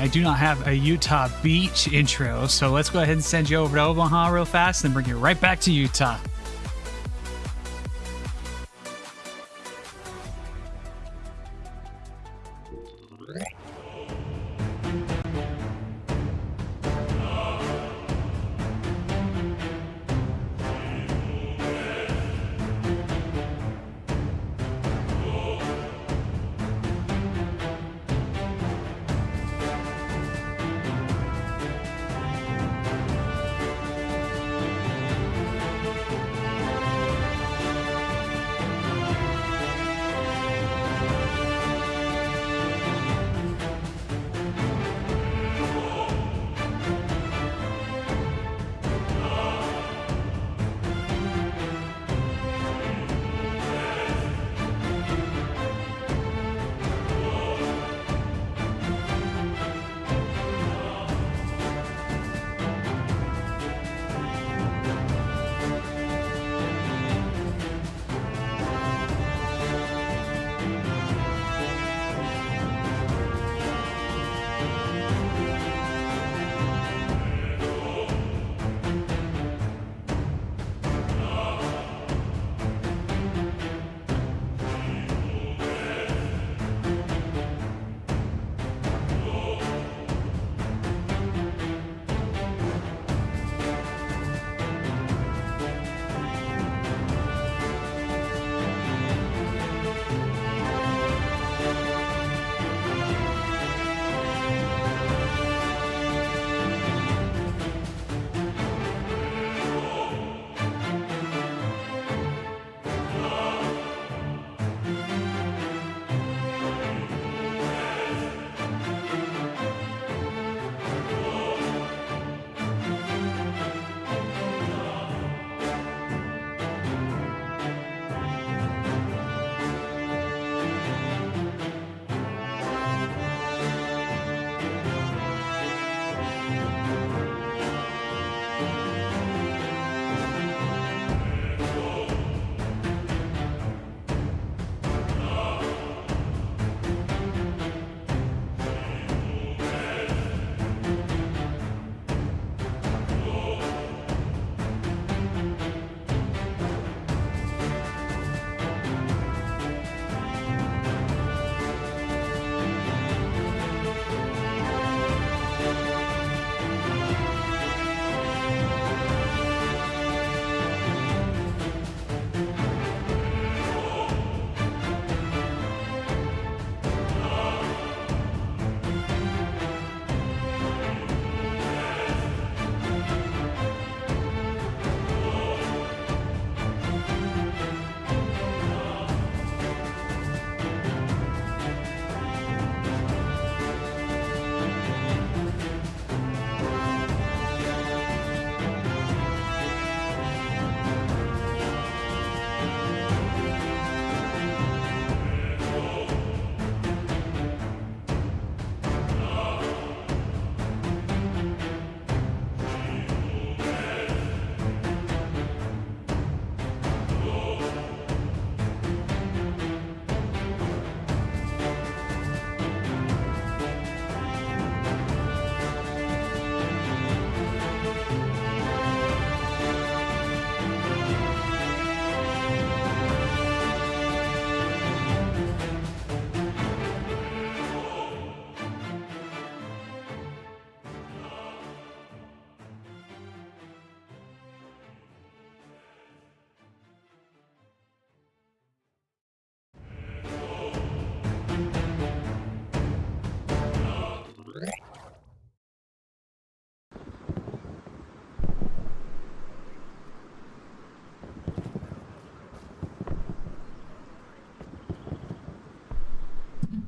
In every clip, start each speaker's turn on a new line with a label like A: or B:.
A: I do not have a Utah beach intro, so let's go ahead and send you over to Omaha real fast and bring you right back to Utah.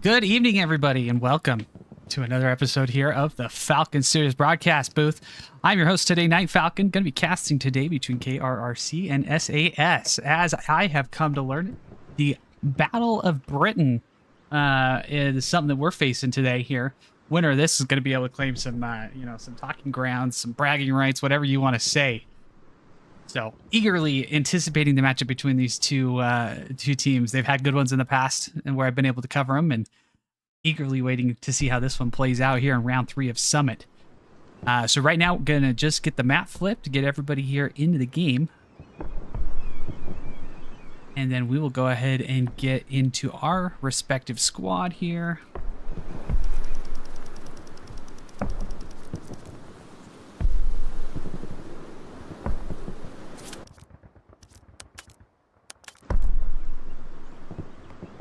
A: Good evening, everybody, and welcome to another episode here of the Falcon Series broadcast booth. I'm your host today, Night Falcon, going to be casting today between KRRC and SAS. As I have come to learn, the Battle of Britain is something that we're facing today here. Winner of this is going to be able to claim some, some talking grounds, some bragging rights, whatever you want to say. So eagerly anticipating the matchup between these two teams. They've had good ones in the past, and where I've been able to cover them. And eagerly waiting to see how this one plays out here in round 3 of Summit. So right now, we're going to just get the map flipped to get everybody here into the game. And then we will go ahead and get into our respective squad here.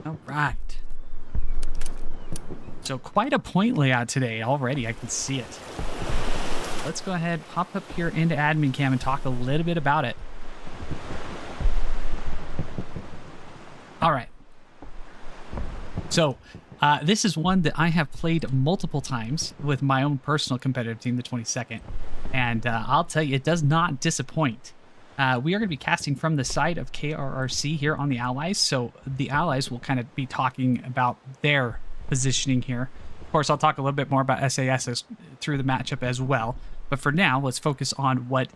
A: All right. So quite a point layout today already. I can see it. Let's go ahead, pop up here into admin cam and talk a little bit about it. All right. So this is one that I have played multiple times with my own personal competitive team, the 22nd. And I'll tell you, it does not disappoint. We are going to be casting from the side of KRRC here on the Allies. So the Allies will kind of be talking about their positioning here. Of course, I'll talk a little bit more about SAS through the matchup as well. But for now, let's focus on what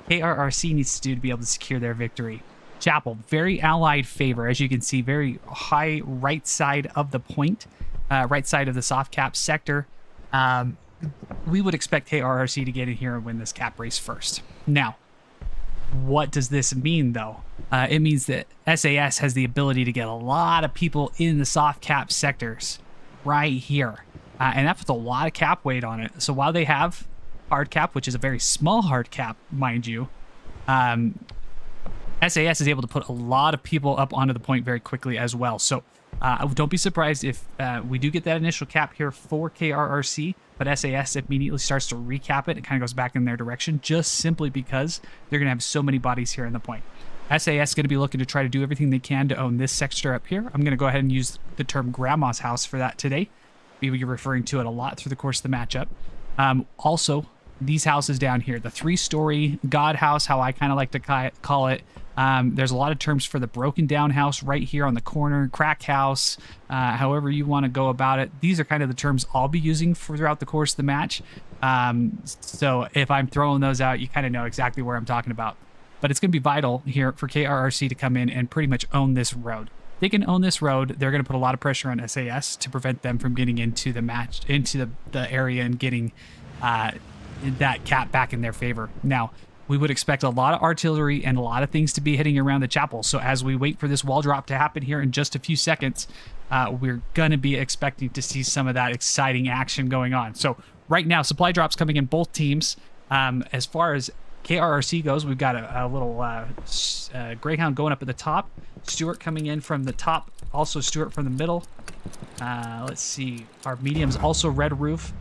A: KRRC needs to do to be able to secure their victory. Chapel, very allied favor. As you can see, very high right side of the point, right side of the soft cap sector. We would expect KRRC to get in here and win this cap race first. Now, what does this mean, though? It means that SAS has the ability to get a lot of people in the soft cap sectors right here. And that puts a lot of cap weight on it. So while they have hard cap, which is a very small hard cap, mind you, SAS is able to put a lot of people up onto the point very quickly as well. So don't be surprised if we do get that initial cap here for KRRC, but SAS immediately starts to recap it. It kind of goes back in their direction just simply because they're going to have so many bodies here in the point. SAS is going to be looking to try to do everything they can to own this sector up here. I'm going to go ahead and use the term Grandma's House for that today. We'll be referring to it a lot through the course of the matchup. Also, these houses down here, the 3-story God house, how I kind of like to call it. There's a lot of terms for the broken down house right here on the corner, crack house, however you want to go about it. These are kind of the terms I'll be using throughout the course of the match. So if I'm throwing those out, you kind of know exactly where I'm talking about. But it's going to be vital here for KRRC to come in and pretty much own this road. If they can own this road, they're going to put a lot of pressure on SAS to prevent them from getting into the match, into the area and getting that cap back in their favor. Now, we would expect a lot of artillery and a lot of things to be hitting around the chapel. So as we wait for this wall drop to happen here in just a few seconds, we're going to be expecting to see some of that exciting action going on. So right now, supply drops coming in both teams. As far as KRRC goes, we've got a little Greyhound going up at the top. Stuart coming in from the top. Also Stuart from the middle. Let's see. Our medium's also Red Roof.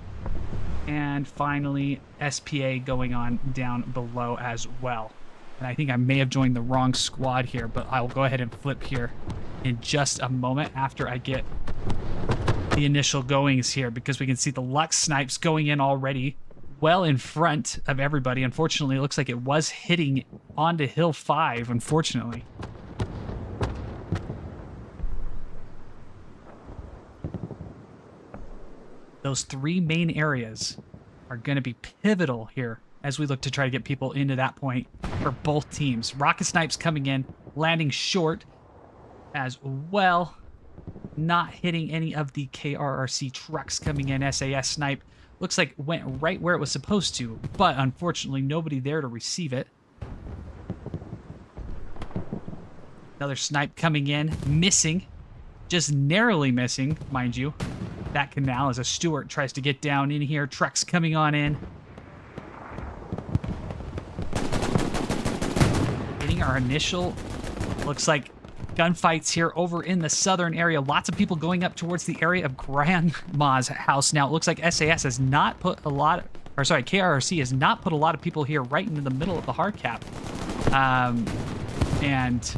A: And finally, SPA going on down below as well. And I think I may have joined the wrong squad here, but I will go ahead and flip here in just a moment after I get the initial goings here, because we can see the Lux snipes going in already well in front of everybody. Unfortunately, it looks like it was hitting onto Hill 5, unfortunately. Those 3 main areas are going to be pivotal here as we look to try to get people into that point for both teams. Rocket snipes coming in, landing short as well. Not hitting any of the KRRC trucks coming in. SAS snipe looks like went right where it was supposed to, but unfortunately nobody there to receive it. Another snipe coming in, missing. Just narrowly missing, mind you. That canal as a Stuart tries to get down in here. Trucks coming on in. Getting our initial, looks like gunfights here over in the southern area. Lots of people going up towards the area of Grandma's house. Now, it looks like SAS has not put a lot, or sorry, KRRC has not put a lot of people here right into the middle of the hard cap. And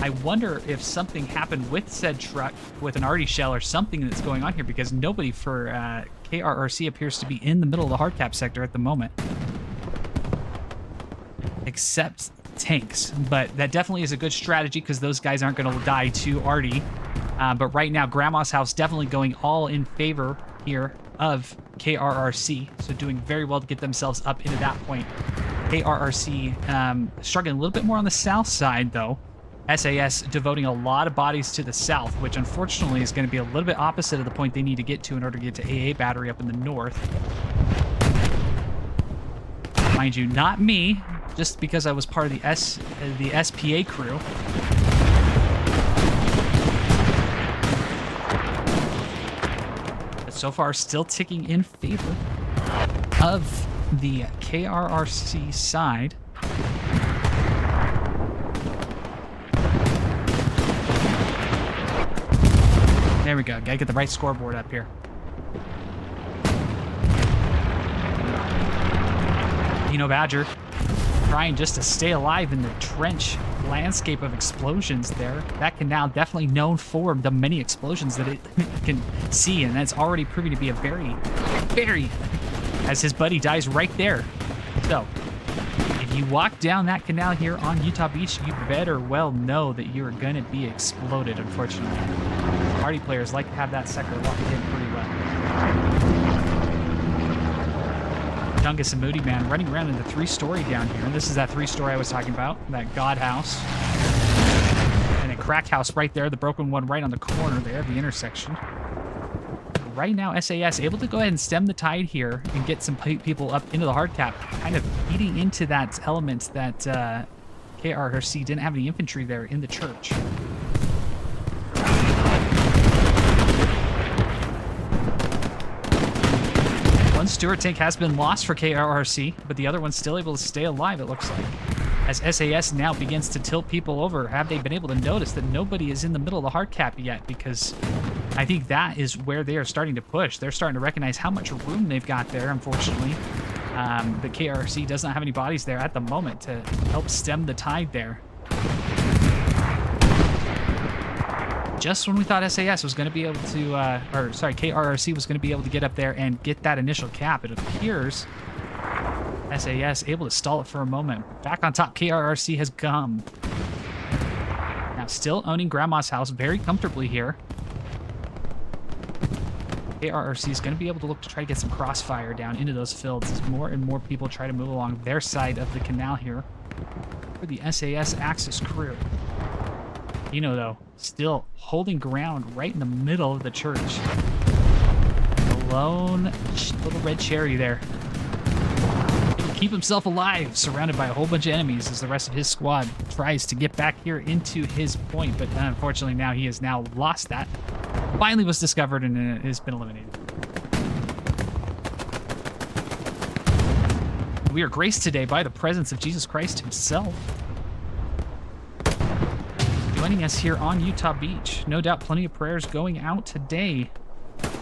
A: I wonder if something happened with said truck, with an arty shell or something that's going on here, because nobody for KRRC appears to be in the middle of the hard cap sector at the moment. Except tanks. But that definitely is a good strategy because those guys aren't going to die too arty. But right now, Grandma's house definitely going all in favor here of KRRC. So doing very well to get themselves up into that point. KRRC struggling a little bit more on the south side, though. SAS devoting a lot of bodies to the south, which unfortunately is going to be a little bit opposite of the point they need to get to in order to get to AA Battery up in the north. Mind you, not me, just because I was part of the SPA crew. But so far, still ticking in favor of the KRRC side. There we go. Gotta get the right scoreboard up here. Dino Badger trying just to stay alive in the trench landscape of explosions there. That canal definitely known for the many explosions that it can see, and that's already proving to be a very, as his buddy dies right there. So, if you walk down that canal here on Utah Beach, you better well know that you're gonna be exploded, unfortunately. Party players like to have that sector locked in pretty well. Dungus and Moody Man running around in the 3-story down here. And this is that 3-story I was talking about, that God House. And a Crack House right there, the broken one right on the corner there, the intersection. Right now, SAS able to go ahead and stem the tide here and get some people up into the hard cap, kind of eating into that element that KRRC didn't have any infantry there in the church. One Stuart tank has been lost for KRRC, but the other one's still able to stay alive, it looks like. As SAS now begins to tilt people over, have they been able to notice that nobody is in the middle of the hard cap yet? Because I think that is where they are starting to push. They're starting to recognize how much room they've got there, unfortunately. The KRRC does not have any bodies there at the moment to help stem the tide there. Just when we thought SAS was going to be able to, KRRC was going to be able to get up there and get that initial cap, it appears SAS able to stall it for a moment. Back on top, KRRC has come. Now still owning Grandma's house very comfortably here. KRRC is going to be able to look to try to get some crossfire down into those fields as more and more people try to move along their side of the canal here for the SAS Axis crew. Dino, though, still holding ground right in the middle of the church. The lone little red cherry there. He can keep himself alive, surrounded by a whole bunch of enemies as the rest of his squad tries to get back here into his point, but unfortunately now he has now lost that. Finally was discovered and has been eliminated. We are graced today by the presence of Jesus Christ himself. Joining us here on Utah Beach. No doubt plenty of prayers going out today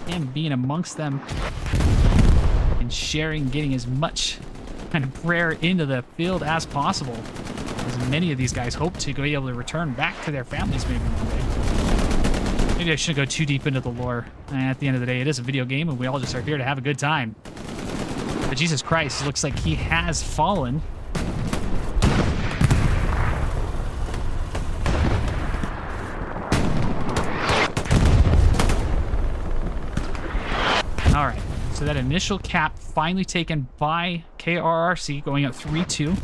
A: and being amongst them and sharing, getting as much kind of prayer into the field as possible, as many of these guys hope to be able to return back to their families maybe one day. Maybe I shouldn't go too deep into the lore. At the end of the day, it is a video game and we all just are here to have a good time. But Jesus Christ looks like he has fallen. All right, so that initial cap finally taken by KRRC, going up 3-2.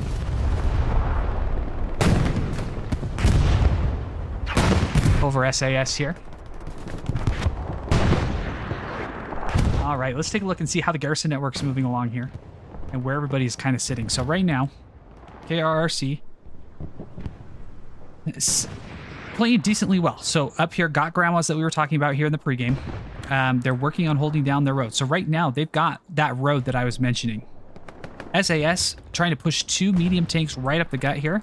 A: Over SAS here. All right, let's take a look and see how the garrison network's moving along here and where everybody's kind of sitting. So right now, KRRC is playing decently well. So up here, got Grandmas that we were talking about here in the pregame. They're working on holding down their road. So right now, they've got that road that I was mentioning. SAS trying to push 2 medium tanks right up the gut here.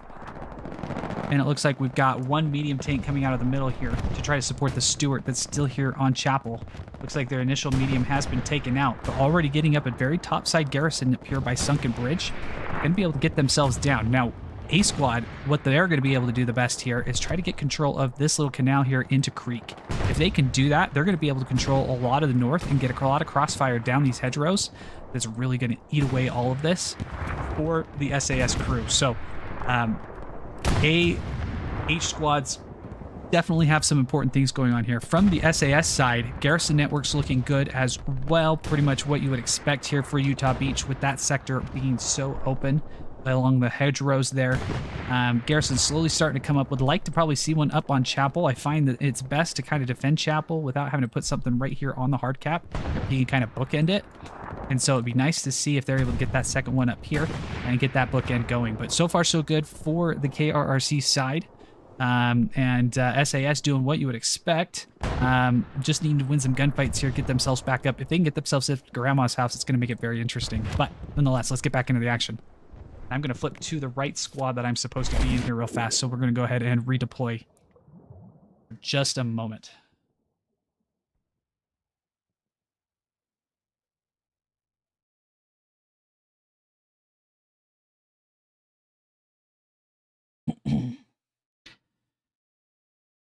A: And it looks like we've got 1 medium tank coming out of the middle here to try to support the Stuart that's still here on Chapel. Looks like their initial medium has been taken out, but already getting up a very topside garrison up here by Sunken Bridge. Going to be able to get themselves down. Now, A Squad, what they're going to be able to do the best here is try to get control of this little canal here into Creek. If they can do that, they're going to be able to control a lot of the north and get a lot of crossfire down these hedgerows. That's really going to eat away all of this for the SAS crew. So, H squads definitely have some important things going on here. From the SAS side, garrison network's looking good as well. Pretty much what you would expect here for Utah Beach with that sector being so open. along the hedgerows there. Garrison's slowly starting to come up. Would like to probably see one up on Chapel. I find that it's best to kind of defend Chapel without having to put something right here on the hard cap. You can kind of bookend it. And so it'd be nice to see if they're able to get that second one up here and get that bookend going. But so far, so good for the KRRC side. SAS doing what you would expect. Just needing to win some gunfights here, get themselves back up. If they can get themselves to Grandma's house, it's going to make it very interesting. But nonetheless, let's get back into the action. I'm going to flip to the right squad that I'm supposed to be in here real fast. So we're going to go ahead and redeploy for just a moment.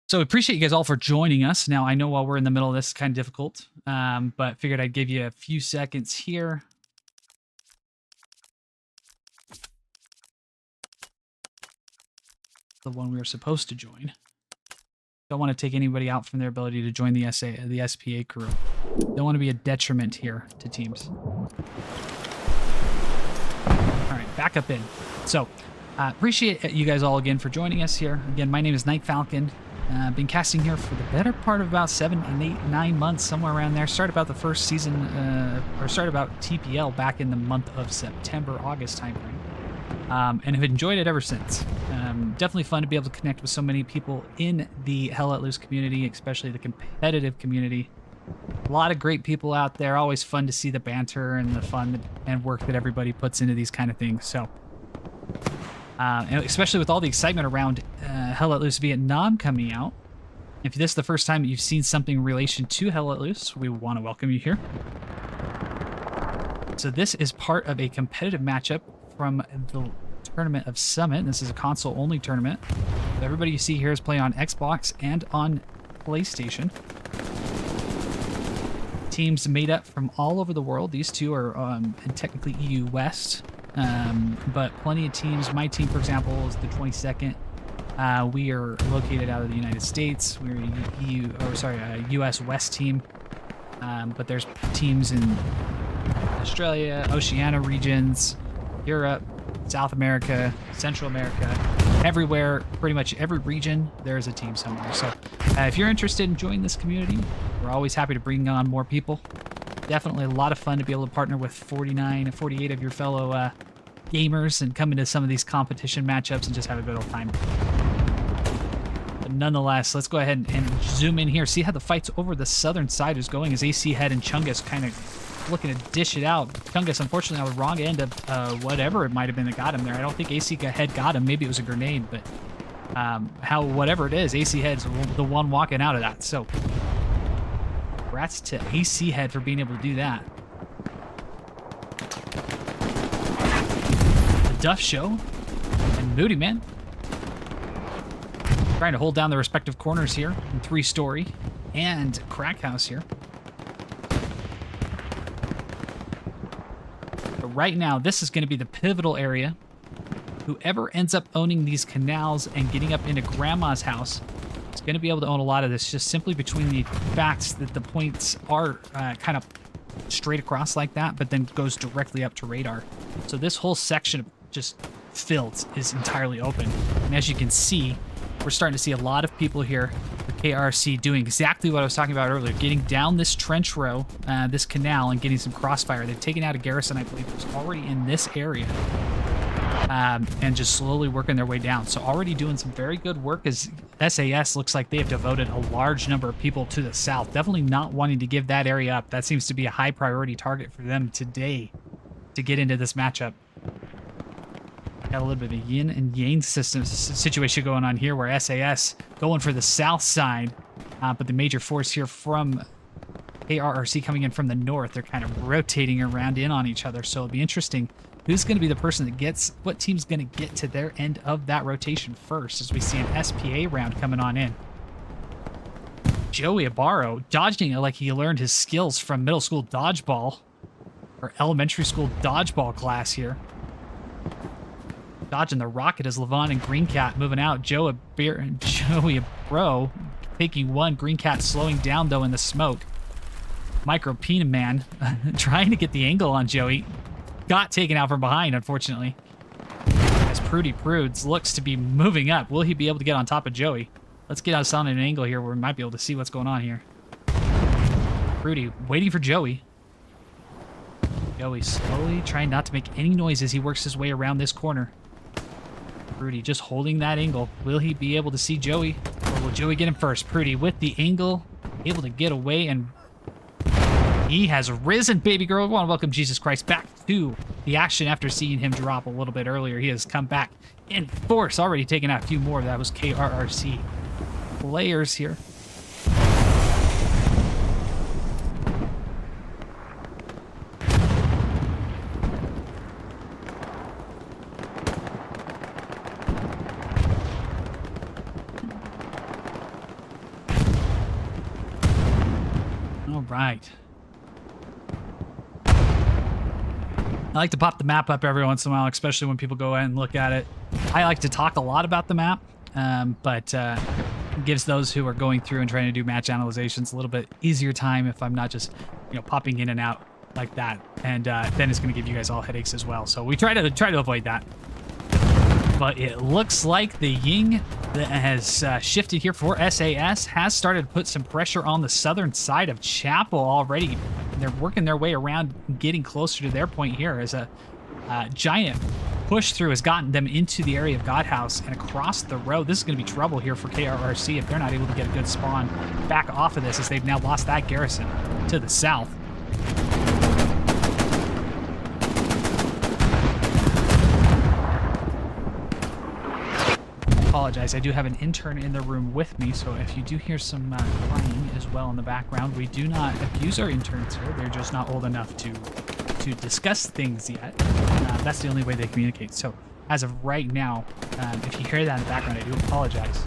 A: So appreciate you guys all for joining us. Now, I know while we're in the middle of this, it's kind of difficult, but figured I'd give you a few seconds here. The one we were supposed to join. Don't want to take anybody out from their ability to join the SPA crew. Don't want to be a detriment here to teams. All right, back up in. So, appreciate you guys all again for joining us here. Again, my name is Night Falcon. Been casting here for the better part of about 7 and 8, 9 months, somewhere around there. Started about the first season, or started about TPL back in the month of September, August timeframe. And have enjoyed it ever since. Definitely fun to be able to connect with so many people in the Hell Let Loose community, especially the competitive community. A lot of great people out there. Always fun to see the banter and the fun and work that everybody puts into these kind of things. So, and especially with all the excitement around Hell Let Loose Vietnam coming out. If this is the first time that you've seen something in relation to Hell Let Loose, we want to welcome you here. So this is part of a competitive matchup from the tournament of Summit. This is a console-only tournament. Everybody you see here is playing on Xbox and on PlayStation. Teams made up from all over the world. These two are technically EU West. But plenty of teams. My team, for example, is the 22nd. We are located out of the United States. We're a US West team. But there's teams in Australia, Oceania regions, Europe, South America, Central America, everywhere, pretty much every region, there's a team somewhere. So if you're interested in joining this community, we're always happy to bring on more people. Definitely a lot of fun to be able to partner with 48 of your fellow gamers and come into some of these competition matchups and just have a good old time. But nonetheless, let's go ahead and zoom in here, see how the fights over the southern side is going as AC Head and Chungus kind of looking to dish it out. Chungus, unfortunately, on the wrong end of whatever it might have been that got him there. I don't think AC Head got him. Maybe it was a grenade, but whatever it is, AC Head's the one walking out of that. So, congrats to AC Head for being able to do that. The Duff Show and Moody Man trying to hold down the respective corners here in 3-story and Crack House here. But right now, this is going to be the pivotal area. Whoever ends up owning these canals and getting up into Grandma's house is going to be able to own a lot of this, just simply between the facts that the points are kind of straight across like that, but then goes directly up to radar. So this whole section of just filled is entirely open. And as you can see, we're starting to see a lot of people here with KRRC doing exactly what I was talking about earlier, getting down this trench row, this canal, and getting some crossfire. They've taken out a garrison, I believe, was already in this area. And just slowly working their way down. So already doing some very good work as SAS looks like they have devoted a large number of people to the south. Definitely not wanting to give that area up. That seems to be a high priority target for them today to get into this matchup. Got a little bit of a yin and yang situation going on here where SAS going for the south side, but the major force here from KRRC coming in from the north. They're kind of rotating around in on each other. So it'll be interesting who's going to be the person that gets, what team's going to get to their end of that rotation first as we see an SPA round coming on in. Joey Ibarro dodging it like he learned his skills from middle school dodgeball or elementary school dodgeball class here. Dodging the rocket as Levon and Green Cat moving out. Joey Ibarro taking one. Green Cat slowing down though in the smoke. Micro Peanut Man trying to get the angle on Joey. Got taken out from behind, unfortunately. Prudy Prudes looks to be moving up. Will he be able to get on top of Joey? Let's get us on an angle here where we might be able to see what's going on here. Prudy waiting for Joey. Joey slowly trying not to make any noise as he works his way around this corner. Prudy just holding that angle. Will he be able to see Joey? Or will Joey get him first? Prudy with the angle, able to get away, and he has risen, baby girl. We want to welcome Jesus Christ back to the action after seeing him drop a little bit earlier. He has come back in force, already taking out a few more. That was KRRC players here. All right. I like to pop the map up every once in a while, especially when people go in and look at it. I like to talk a lot about the map, but it gives those who are going through and trying to do match analyzations a little bit easier time if I'm not just, popping in and out like that. And then it's going to give you guys all headaches as well. So we try to avoid that. But it looks like the Ying that has shifted here for SAS has started to put some pressure on the southern side of Chapel already. And they're working their way around, getting closer to their point here as a giant push through has gotten them into the area of Godhouse and across the road. This is going to be trouble here for KRRC if they're not able to get a good spawn back off of this, as they've now lost that garrison to the south. Apologize, I do have an intern in the room with me, so if you do hear some crying as well in the background, we do not abuse our interns here. They're just not old enough to discuss things yet. That's the only way they communicate. So as of right now, if you hear that in the background, I do apologize.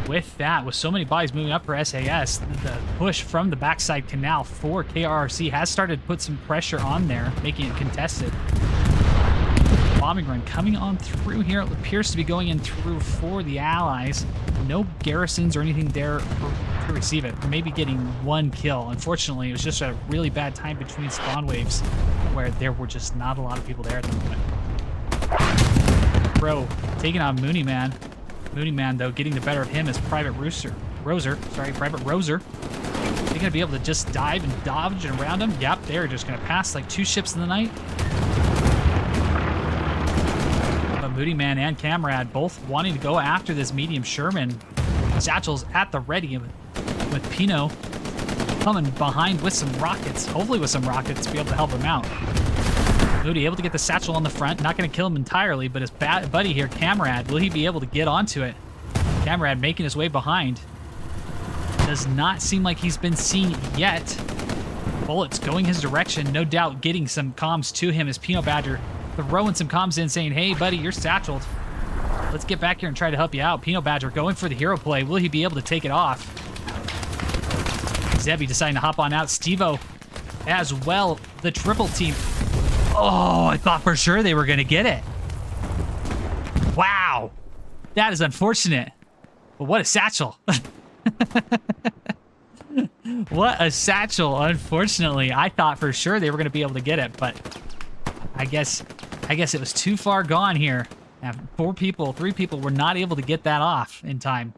A: With that, with so many bodies moving up for SAS, the push from the backside canal for KRRC has started to put some pressure on there, making it contested. Bombing run coming on through here. It appears to be going in through for the Allies. No garrisons or anything there to receive it. Maybe getting one kill. Unfortunately, it was just a really bad time between spawn waves where there were just not a lot of people there at the moment. Bro, taking on Mooney Man. Mooney Man, though, getting the better of him as Private Roser. Private Roser. They're going to be able to just dive and dodge around him. Yep, they're just going to pass like 2 ships in the night. Moody Man and Camrad both wanting to go after this medium Sherman. Satchel's at the ready with Pino coming behind with some rockets, hopefully with some rockets to be able to help him out. Moody able to get the Satchel on the front, not going to kill him entirely, but his buddy here, Camrad, will he be able to get onto it? Camrad making his way behind. Does not seem like he's been seen yet. Bullets going his direction, no doubt getting some comms to him as Pino Badger throwing some comms in saying, hey, buddy, you're satcheled. Let's get back here and try to help you out. Pino Badger going for the hero play. Will he be able to take it off? Zebby deciding to hop on out. Steve-O as well. The triple team. Oh, I thought for sure they were going to get it. Wow. That is unfortunate. But what a satchel. What a satchel. Unfortunately, I thought for sure they were going to be able to get it, but I guess it was too far gone here. Now, 3 people were not able to get that off in time.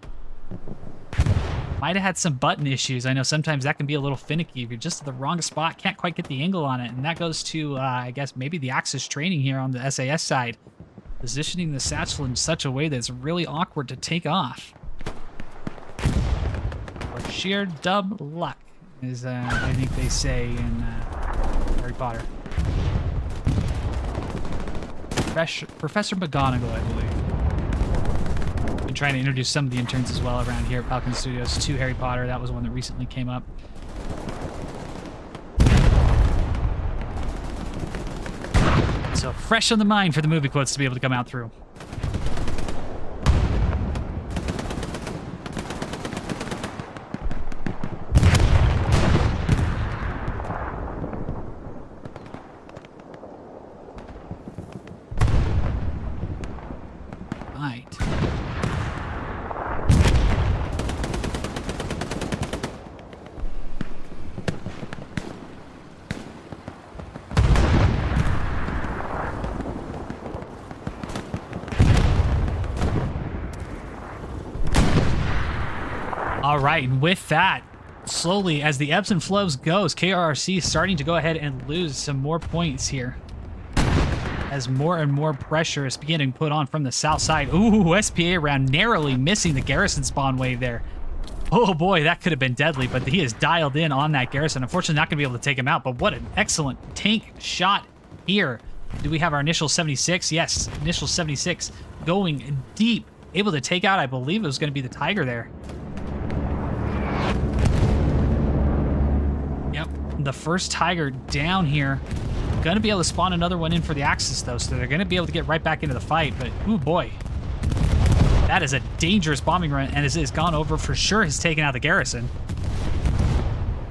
A: Might have had some button issues. I know sometimes that can be a little finicky if you're just at the wrong spot, can't quite get the angle on it. And that goes to, I guess, maybe the Axis training here on the SAS side. Positioning the satchel in such a way that it's really awkward to take off. Or sheer dub luck, as I think they say in Harry Potter. Professor McGonagall, I believe. Been trying to introduce some of the interns as well around here at Falcon Studios to Harry Potter. That was one that recently came up. So fresh on the mind for the movie quotes to be able to come out through. All right, and with that, slowly as the ebbs and flows goes, KRRC is starting to go ahead and lose some more points here, as more and more pressure is beginning to put on from the south side. Ooh, SPA round narrowly missing the garrison spawn wave there. Oh boy, that could have been deadly, but he is dialed in on that garrison. Unfortunately, not going to be able to take him out, but what an excellent tank shot here. Do we have our initial 76? Yes, initial 76 going deep. Able to take out, I believe it was going to be the Tiger there. Yep, the first Tiger down here. Going to be able to spawn another one in for the Axis, though, so they're going to be able to get right back into the fight, but oh boy. That is a dangerous bombing run, and as it has gone over, for sure has taken out the garrison.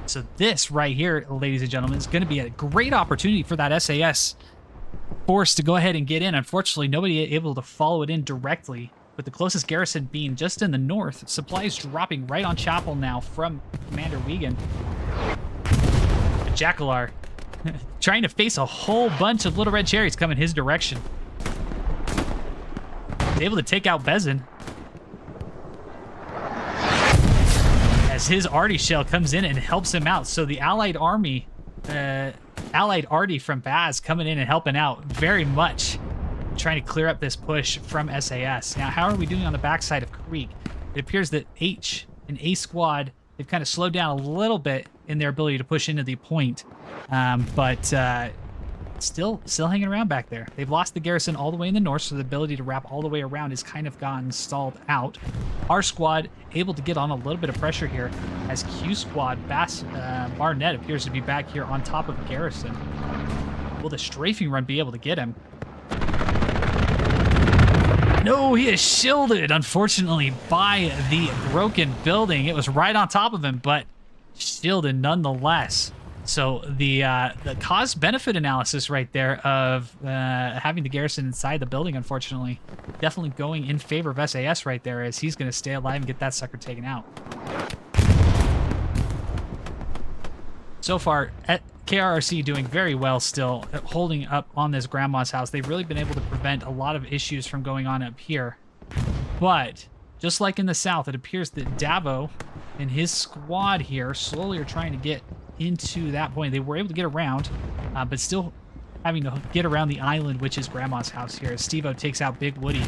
A: So this right here, ladies and gentlemen, is going to be a great opportunity for that SAS force to go ahead and get in. Unfortunately, nobody able to follow it in directly, with the closest garrison being just in the north. Supplies dropping right on Chapel now from Commander Wiegand. Jackalar trying to face a whole bunch of little red cherries coming his direction. He's able to take out Bezin, as his arty shell comes in and helps him out. So the allied army, allied arty from Baz coming in and helping out very much, trying to clear up this push from SAS. Now, how are we doing on the backside of Creek? It appears that H and A squad, they've kind of slowed down a little bit in their ability to push into the point, but still hanging around back there. They've lost the garrison all the way in the north, so the ability to wrap all the way around has kind of gotten stalled out. Our squad able to get on a little bit of pressure here, as Q squad Barnett appears to be back here on top of garrison. Will the strafing run be able to get him? No, he is shielded, unfortunately, by the broken building. It was right on top of him, but shielded nonetheless. So the cost-benefit analysis right there of having the garrison inside the building, unfortunately, definitely going in favor of SAS right there, as he's going to stay alive and get that sucker taken out. So far, KRRC doing very well still, holding up on this grandma's house. They've really been able to prevent a lot of issues from going on up here. But just like in the south, it appears that Davo and his squad here slowly are trying to get into that point. They were able to get around, but still having to get around the island, which is grandma's house here, as Steve-O takes out Big Woody.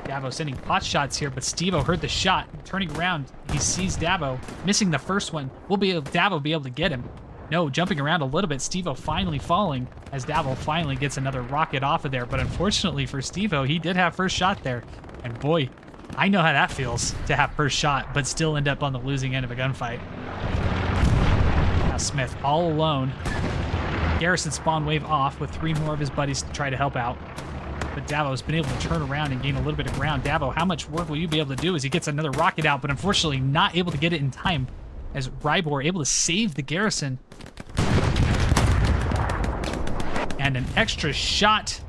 A: Davo sending pot shots here, but Steve-O heard the shot. Turning around, he sees Davo, missing the first one. Will Davo be able to get him? No, jumping around a little bit. Steve-O finally falling, as Davo finally gets another rocket off of there. But unfortunately for Steve-O, he did have first shot there. And boy, I know how that feels, to have first shot, but still end up on the losing end of a gunfight. Now Smith all alone. Garrison spawn wave off with 3 more of his buddies to try to help out. But Davo's been able to turn around and gain a little bit of ground. Davo, how much work will you be able to do as he gets another rocket out, but unfortunately not able to get it in time, as Rybor able to save the garrison. And an extra shot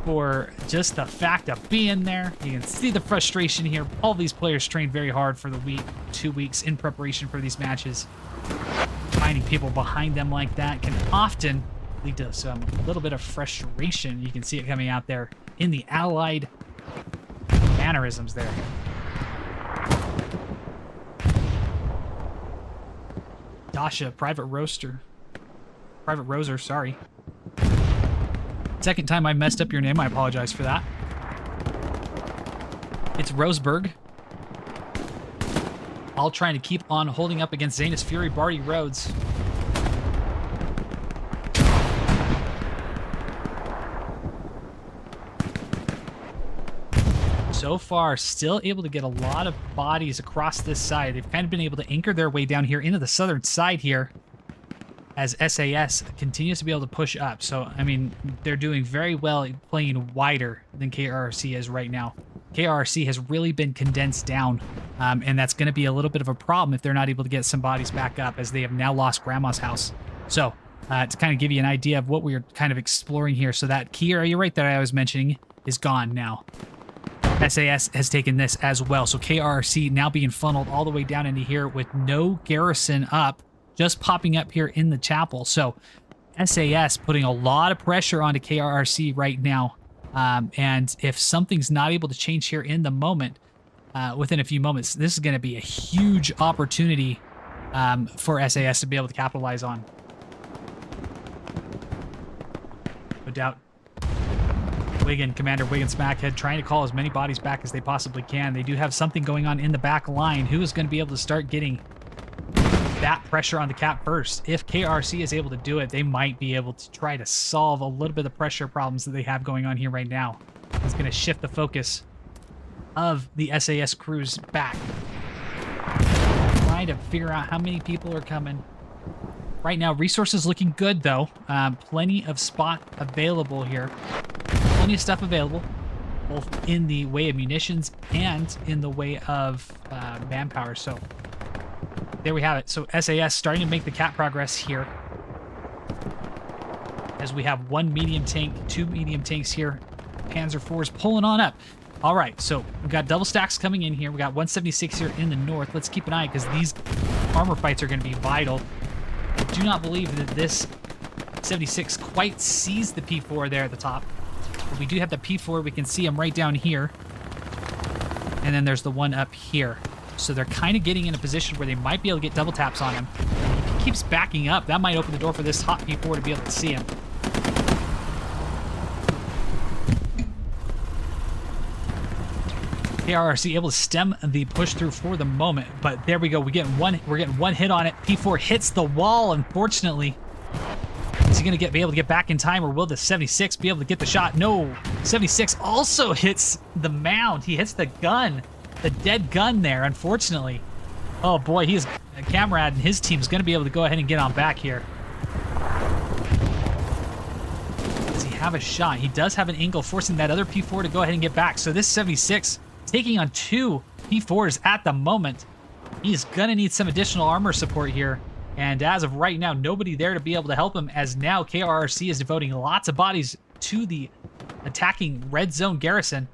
A: for just the fact of being there. You can see the frustration here. All these players trained very hard for the week, 2 weeks in preparation for these matches. Finding people behind them like that can often lead to some little bit of frustration. You can see it coming out there in the allied mannerisms there. Dasha, Private Roser, sorry. Second time I messed up your name, I apologize for that. It's Roseburg. All trying to keep on holding up against Zanus Fury, Barty Rhodes. So far, still able to get a lot of bodies across this side. They've kind of been able to anchor their way down here into the southern side here, as SAS continues to be able to push up. So, I mean, they're doing very well playing wider than KRRC is right now. KRRC has really been condensed down, and that's going to be a little bit of a problem if they're not able to get some bodies back up, as they have now lost grandma's house. So, to kind of give you an idea of what we're kind of exploring here, so that key area right there I was mentioning is gone now. SAS has taken this as well. So KRRC now being funneled all the way down into here with no garrison up, just popping up here in the chapel. So SAS putting a lot of pressure onto KRRC right now And if something's not able to change here in the moment, within a few moments, this is going to be a huge opportunity for SAS to be able to capitalize on. No doubt. Commander Wiggin Smackhead trying to call as many bodies back as they possibly can. They do have something going on in the back line. Who is going to be able to start getting that pressure on the cap first? If KRRC is able to do it, they might be able to try to solve a little bit of the pressure problems that they have going on here right now. It's going to shift the focus of the SAS crews back. Trying to figure out how many people are coming. Right now, resources looking good, though. Plenty of spot available here. Plenty of stuff available, both in the way of munitions and in the way of manpower. So there we have it. So SAS starting to make the cap progress here. As we have one medium tank, two medium tanks here. Panzer IVs pulling on up. All right, so we've got double stacks coming in here. We got 176 here in the north. Let's keep an eye because these armor fights are going to be vital. I do not believe that this 76 quite sees the P4 there at the top. But we do have the P4. We can see them right down here. And then there's the one up here. So they're kind of getting in a position where they might be able to get double taps on him. If he keeps backing up, that might open the door for this hot P4 to be able to see him. KRRC able to stem the push through for the moment, but there we go. We're getting one hit on it. P4 hits the wall, unfortunately. Is he going to be able to get back in time, or will the 76 be able to get the shot? No. 76 also hits the mound. He hits the gun, the dead gun there, unfortunately. Oh boy, he is a Comrade, and his team is going to be able to go ahead and get on back here. Does he have a shot? He does have an angle, forcing that other P4 to go ahead and get back. So this 76 taking on two P4s at the moment. He's going to need some additional armor support here. And as of right now, nobody there to be able to help him, as now KRRC is devoting lots of bodies to the attacking red zone garrison.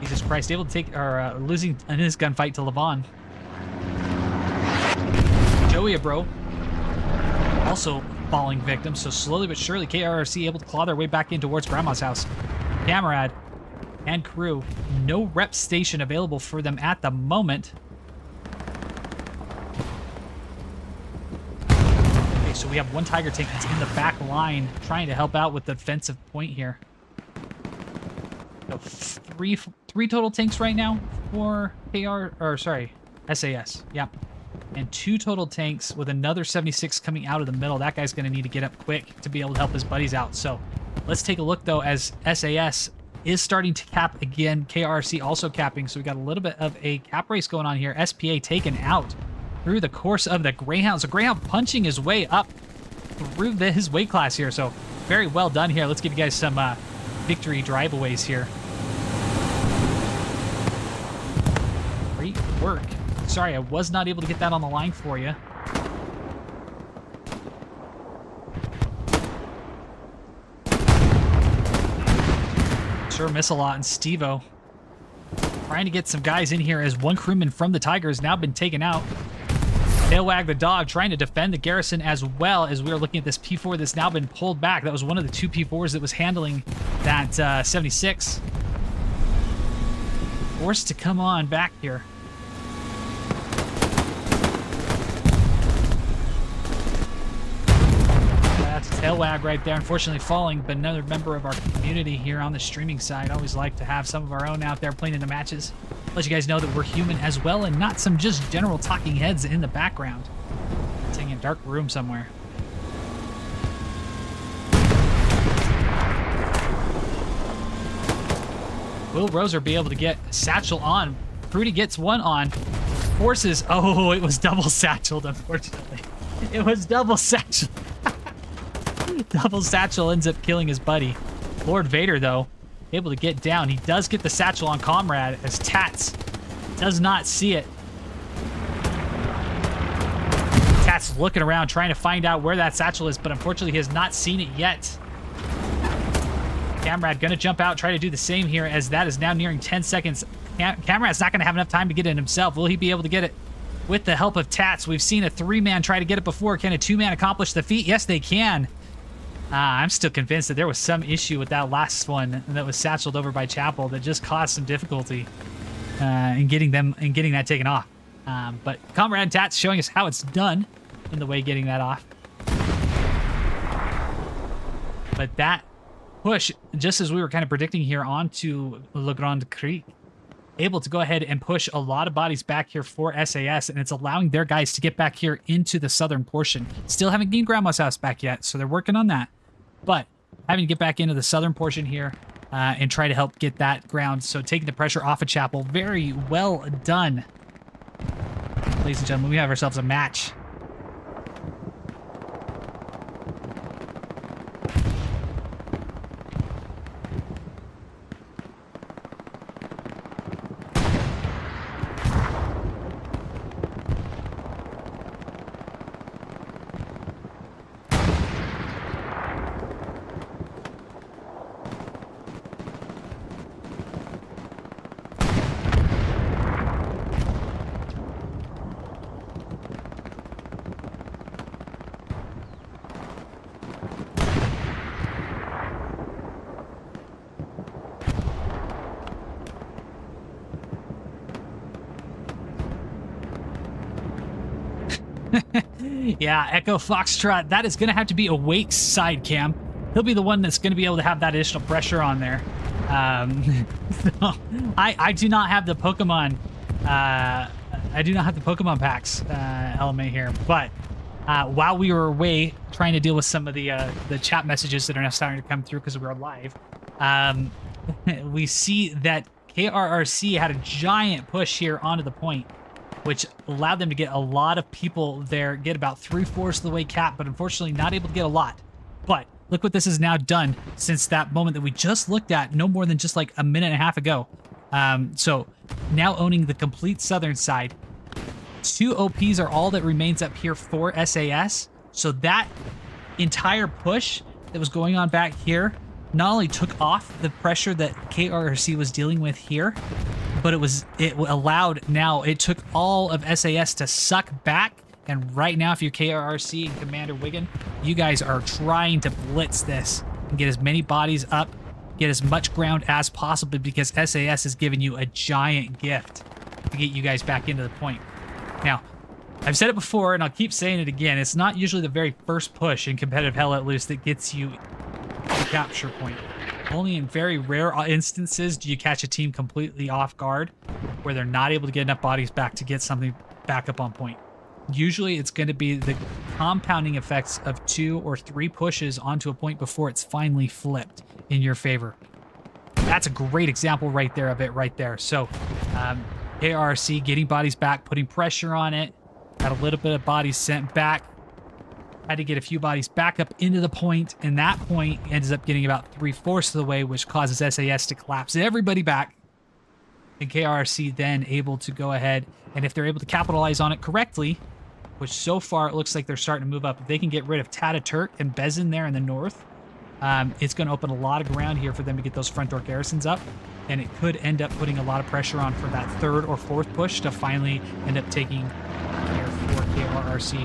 A: Jesus Christ, able to take, or losing in his gunfight to Levon. Joey Abro also falling victim, so slowly but surely KRRC able to claw their way back in towards Grandma's house. Camarad and crew, no rep station available for them at the moment. Okay, so we have one Tiger tank that's in the back line trying to help out with the defensive point here. So three total tanks right now for SAS. Yep. And two total tanks with another 76 coming out of the middle. That guy's going to need to get up quick to be able to help his buddies out. So let's take a look, though, as SAS is starting to cap again. KRRC also capping, so we got a little bit of a cap race going on here. SPA taken out through the course of the Greyhound. So Greyhound punching his way up through his weight class here. So very well done here. Let's give you guys some victory driveaways here. Great work. Sorry, I was not able to get that on the line for you. Sure miss a lot, and Steve-O trying to get some guys in here as one crewman from the Tiger has now been taken out. Tailwag the dog trying to defend the garrison, as well as we are looking at this P4 that's now been pulled back. That was one of the two P4s that was handling that 76. Forced to come on back here. That's a tailwag right there, unfortunately falling, but another member of our community here on the streaming side. Always like to have some of our own out there playing in the matches. Let you guys know that we're human as well, and not some just general talking heads in the background. Sitting in a dark room somewhere. Will Roser be able to get Satchel on? Fruity gets one on. Forces. Oh, it was double satcheled, unfortunately. It was double satchel. Double satchel ends up killing his buddy. Lord Vader, though, able to get down. He does get the satchel on Comrade, as Tats does not see it. Tats looking around, trying to find out where that satchel is, but unfortunately he has not seen it yet. Camrad gonna jump out, try to do the same here, as that is now nearing 10 seconds. Camrad's not gonna have enough time to get it himself. Will he be able to get it with the help of Tats? We've seen a 3-man try to get it before. Can a 2-man accomplish the feat? Yes, they can. I'm still convinced that there was some issue with that last one that was satcheled over by Chapel that just caused some difficulty in getting that taken off. But Comrade Tat's showing us how it's done in the way getting that off. But that push, just as we were kind of predicting here, onto Le Grand Creek, able to go ahead and push a lot of bodies back here for SAS, and it's allowing their guys to get back here into the southern portion. Still haven't gained Grandma's house back yet, so they're working on that. But having to get back into the southern portion here and try to help get that ground. So taking the pressure off of Chapel. Very well done. Ladies and gentlemen, we have ourselves a match. Yeah, Echo Foxtrot, that is going to have to be a Wake's side cam. He'll be the one that's going to be able to have that additional pressure on there. So I do not have the Pokemon. I do not have the Pokemon packs element here, but while we were away trying to deal with some of the chat messages that are now starting to come through because we were live, we see that KRRC had a giant push here onto the point, which allowed them to get a lot of people there, get about 3/4 of the way capped, but unfortunately not able to get a lot. But look what this has now done since that moment that we just looked at no more than just like a minute and a half ago. So now owning the complete southern side. 2 OPs are all that remains up here for SAS. So that entire push that was going on back here not only took off the pressure that KRRC was dealing with here, but it took all of SAS to suck back. And right now, if you're KRRC and Commander Wiggin, you guys are trying to blitz this and get as many bodies up, get as much ground as possible, because SAS has given you a giant gift to get you guys back into the point. Now, I've said it before, and I'll keep saying it again, it's not usually the very first push in competitive Hell Let Loose that gets you the capture point. Only in very rare instances do you catch a team completely off guard where they're not able to get enough bodies back to get something back up on point. Usually it's going to be the compounding effects of 2 or 3 pushes onto a point before it's finally flipped in your favor. That's a great example right there of it right there. So KRRC getting bodies back, putting pressure on it, had a little bit of bodies sent back, had to get a few bodies back up into the point, and that point ends up getting about 3/4 of the way, which causes SAS to collapse everybody back. And KRRC then able to go ahead, and if they're able to capitalize on it correctly, which so far it looks like they're starting to move up, if they can get rid of Tataturk and Bezin there in the north, it's going to open a lot of ground here for them to get those front door garrisons up, and it could end up putting a lot of pressure on for that 3rd or 4th push to finally end up taking care for KRRC.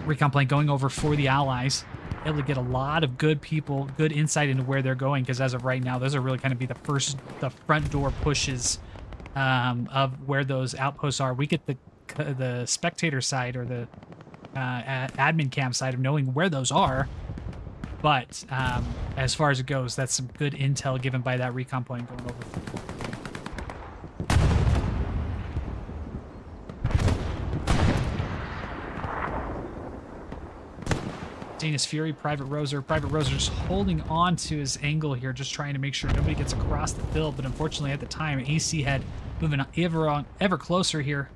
A: Recon plane going over for the Allies, able to get a lot of good people, good insight into where they're going, because as of right now, those are really kind of be the front door pushes of where those outposts are. We get the spectator side or the admin cam side of knowing where those are, but as far as it goes, that's some good intel given by that recon plane going over. Dana's Fury, Private Roser. Private Roser's holding on to his angle here, just trying to make sure nobody gets across the field, but unfortunately at the time, AC had moving ever closer here.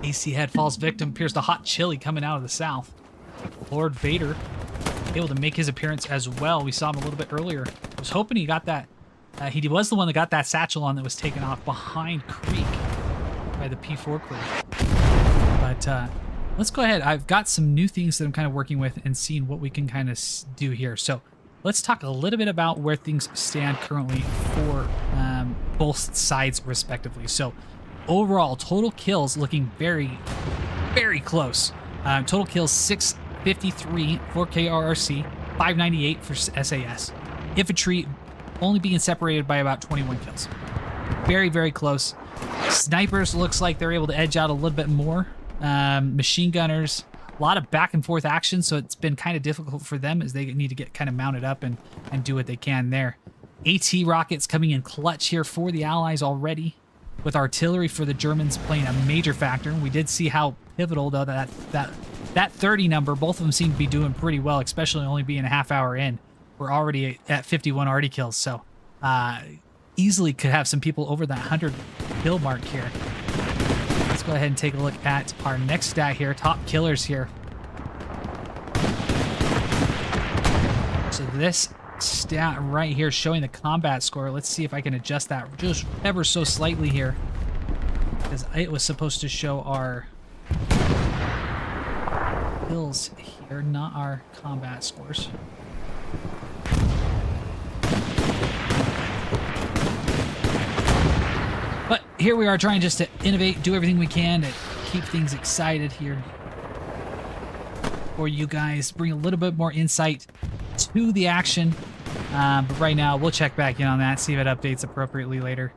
A: AC head falls victim, appears to hot chili coming out of the south. Lord Vader able to make his appearance as well. We saw him a little bit earlier. I was hoping he got that. He was the one that got that satchel on that was taken off behind Creek by the P4 crew. But let's go ahead. I've got some new things that I'm kind of working with and seeing what we can kind of do here. So let's talk a little bit about where things stand currently for both sides respectively. So overall, total kills looking very, very close. Total kills 653 for KRRC, 598 for SAS. Infantry only being separated by about 21 kills. Very, very close. Snipers looks like they're able to edge out a little bit more. Machine gunners, a lot of back and forth action, so it's been kind of difficult for them as they need to get kind of mounted up and do what they can there. AT rockets coming in clutch here for the Allies already, with artillery for the Germans playing a major factor. We did see how pivotal, though, that 30 number, both of them seem to be doing pretty well, especially only being a half hour in. We're already at 51 arty kills, so easily could have some people over that 100 kill mark here. Let's go ahead and take a look at our next stat here, top killers here. So this stat right here showing the combat score. Let's see if I can adjust that just ever so slightly here, because it was supposed to show our kills here, not our combat scores. But here we are trying just to innovate, do everything we can to keep things excited here for you guys, bring a little bit more insight to the action. But right now, we'll check back in on that, see if it updates appropriately later.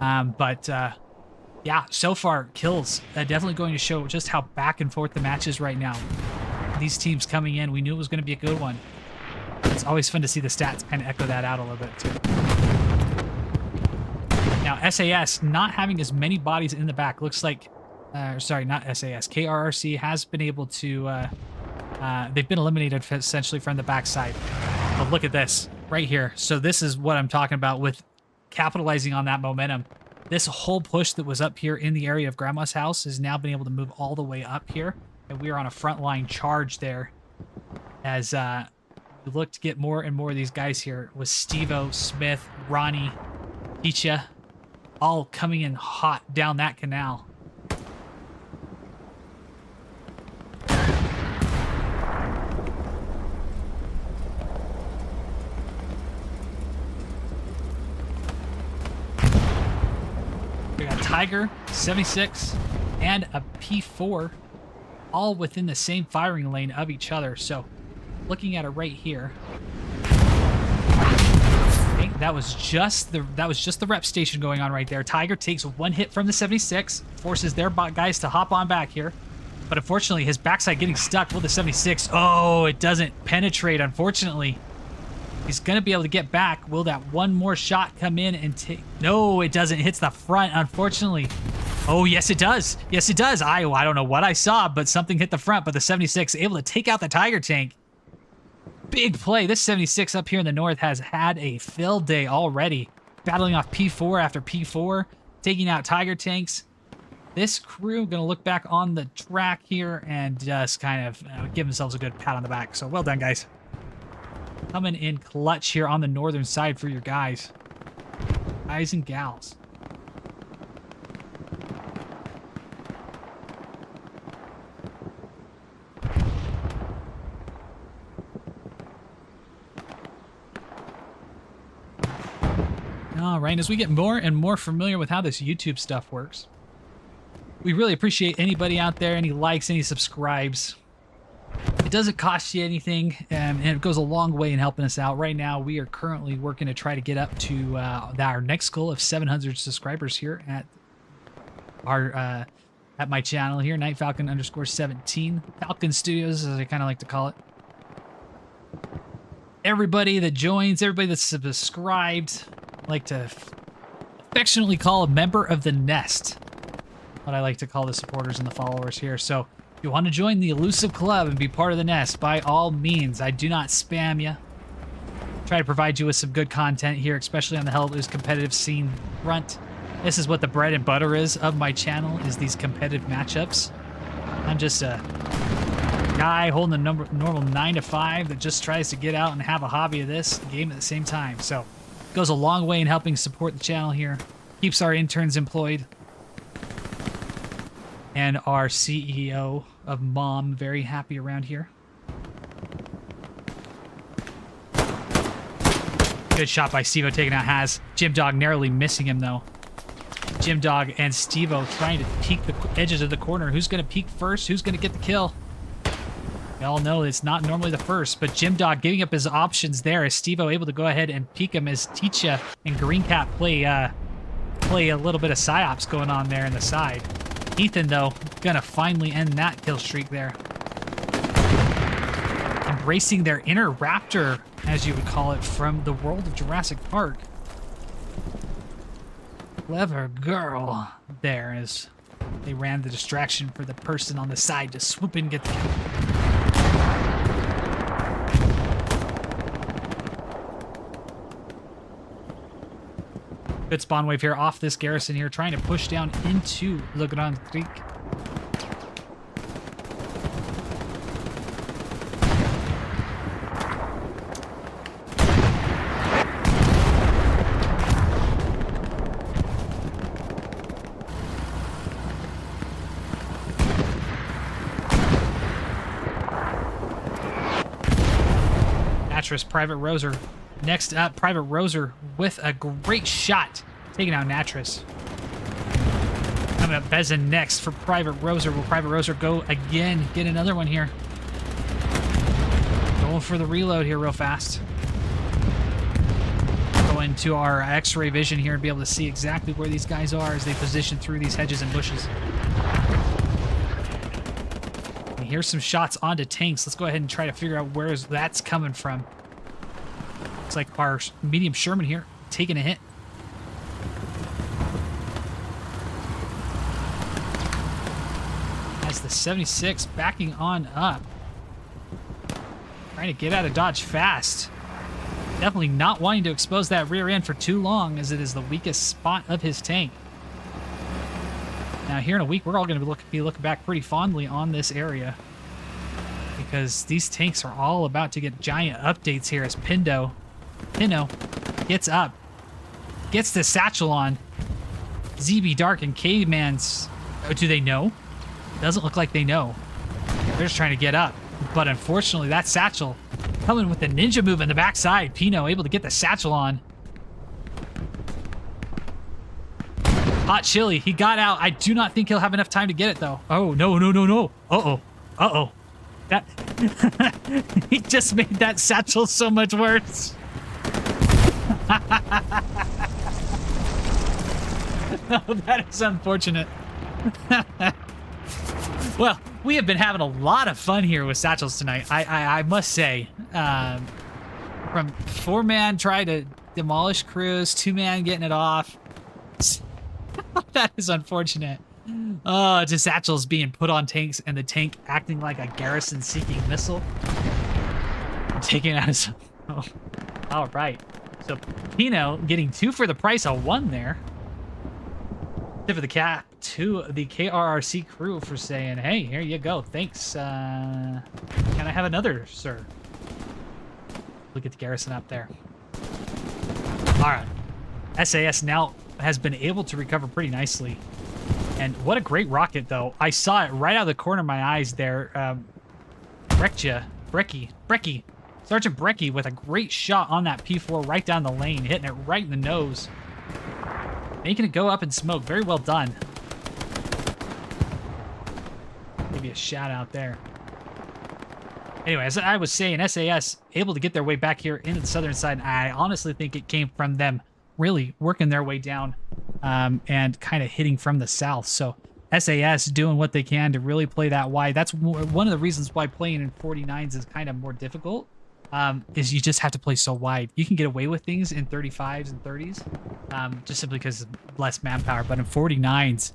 A: Yeah, so far, kills definitely going to show just how back and forth the match is right now. These teams coming in, we knew it was going to be a good one. It's always fun to see the stats kind of echo that out a little bit, too. Now, SAS not having as many bodies in the back. Looks like, sorry, not SAS. KRRC has been able to, they've been eliminated essentially from the backside. But look at this right here. So this is what I'm talking about with capitalizing on that momentum. This whole push that was up here in the area of Grandma's house has now been able to move all the way up here. And we are on a frontline charge there as we look to get more and more of these guys here with Steve-O, Smith, Ronnie, Icha, all coming in hot down that canal. We got Tiger, 76, and a P4, all within the same firing lane of each other. So, looking at it right here, okay, that was just the rep station going on right there. Tiger takes one hit from the 76, forces their guys to hop on back here, but unfortunately, his backside getting stuck with the 76. Oh, it doesn't penetrate, unfortunately. He's going to be able to get back. Will that one more shot come in and take... No, it doesn't. It hits the front, unfortunately. Oh, yes, it does. Yes, it does. I don't know what I saw, but something hit the front. But the 76 able to take out the Tiger tank. Big play. This 76 up here in the north has had a field day already. Battling off P4 after P4. Taking out Tiger tanks. This crew going to look back on the track here and just kind of give themselves a good pat on the back. So well done, guys. Coming in clutch here on the northern side for your guys. Guys and gals. All right, as we get more and more familiar with how this YouTube stuff works, we really appreciate anybody out there, any likes, any subscribes. It doesn't cost you anything, and it goes a long way in helping us out. Right now, we are currently working to try to get up to our next goal of 700 subscribers here at our at my channel here, NightFalcon_17, Falcon Studios, as I kind of like to call it. Everybody that joins, everybody that's subscribed, I like to affectionately call a member of the nest. What I like to call the supporters and the followers here. So, if you want to join the elusive club and be part of the nest, by all means. I do not spam you. Try to provide you with some good content here, especially on the Hell Loose competitive scene front. This is what the bread and butter is of my channel, is these competitive matchups. I'm just a guy holding a normal 9 to 5 that just tries to get out and have a hobby of this game at the same time. So, it goes a long way in helping support the channel here. Keeps our interns employed. And our CEO of Mom, very happy around here. Good shot by Steve-O taking out Haz. Jim Dog narrowly missing him, though. Jim Dog and Steve-O trying to peek the edges of the corner. Who's going to peek first? Who's going to get the kill? We all know it's not normally the first, but Jim Dog giving up his options there as Steve-O able to go ahead and peek him as Ticha and Green Cat play a little bit of psyops going on there in the side. Ethan, though, gonna finally end that kill streak there. Embracing their inner raptor, as you would call it, from the world of Jurassic Park. Clever girl there as they ran the distraction for the person on the side to swoop in and get the kill. Good spawn wave here off this garrison here, trying to push down into Le Grand Creek. Natris, Private Roser. Next up, Private Roser with a great shot, taking out Natris. Coming up, Bezin next for Private Roser. Will Private Roser go again? Get another one here. Going for the reload here real fast. Go into our X-ray vision here and be able to see exactly where these guys are as they position through these hedges and bushes. And here's some shots onto tanks. Let's go ahead and try to figure out where that's coming from. Looks like our medium Sherman here taking a hit. As the 76 backing on up. Trying to get out of dodge fast. Definitely not wanting to expose that rear end for too long, as it is the weakest spot of his tank. Now here in a week, we're all going to be looking back pretty fondly on this area, because these tanks are all about to get giant updates here as Pino gets up, gets the satchel on. ZB Dark and Caveman's... Oh, do they know? Doesn't look like they know. They're just trying to get up. But unfortunately, that satchel coming with the ninja move in the backside. Pino able to get the satchel on. Hot Chili, he got out. I do not think he'll have enough time to get it, though. Oh, no, no, no, no. Uh-oh. Uh-oh. That... he just made that satchel so much worse. Oh, that is unfortunate. Well, we have been having a lot of fun here with satchels tonight. I must say, from 4-man trying to demolish crews, 2-man getting it off. That is unfortunate. Oh, just satchels being put on tanks and the tank acting like a garrison-seeking missile. Taking out his... Oh. All right. So Pino getting 2 for the price of 1 there. Tip of the cap to the KRRC crew for saying, hey, here you go. Thanks. Can I have another, sir? Look at the garrison up there. All right. SAS now has been able to recover pretty nicely. And what a great rocket, though. I saw it right out of the corner of my eyes there. Brecky. Sergeant Brecky with a great shot on that P4 right down the lane, hitting it right in the nose. Making it go up in smoke. Very well done. Maybe a shout out there. Anyway, as I was saying, SAS able to get their way back here into the southern side. I honestly think it came from them really working their way down and kind of hitting from the south. So SAS doing what they can to really play that wide. That's one of the reasons why playing in 49s is kind of more difficult. Is you just have to play so wide. You can get away with things in 35s and 30s, just simply because of less manpower. But in 49s,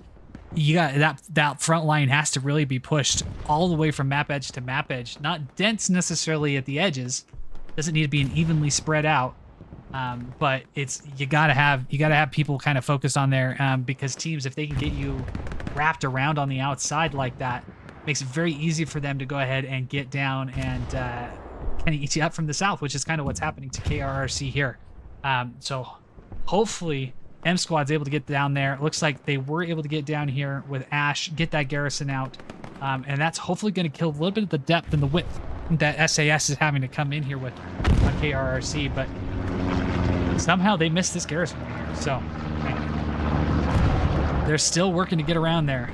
A: you got that front line has to really be pushed all the way from map edge to map edge. Not dense necessarily at the edges. Doesn't need to be an evenly spread out. But it's you gotta have people kind of focused on there because teams, if they can get you wrapped around on the outside like that, makes it very easy for them to go ahead and get down and kind of eat you up from the south, which is kind of what's happening to KRRC here. So hopefully M Squad's able to get down there. It looks like they were able to get down here with Ash, get that garrison out. And that's hopefully going to kill a little bit of the depth and the width that SAS is having to come in here with on KRRC. But somehow they missed this garrison right here. So they're still working to get around there.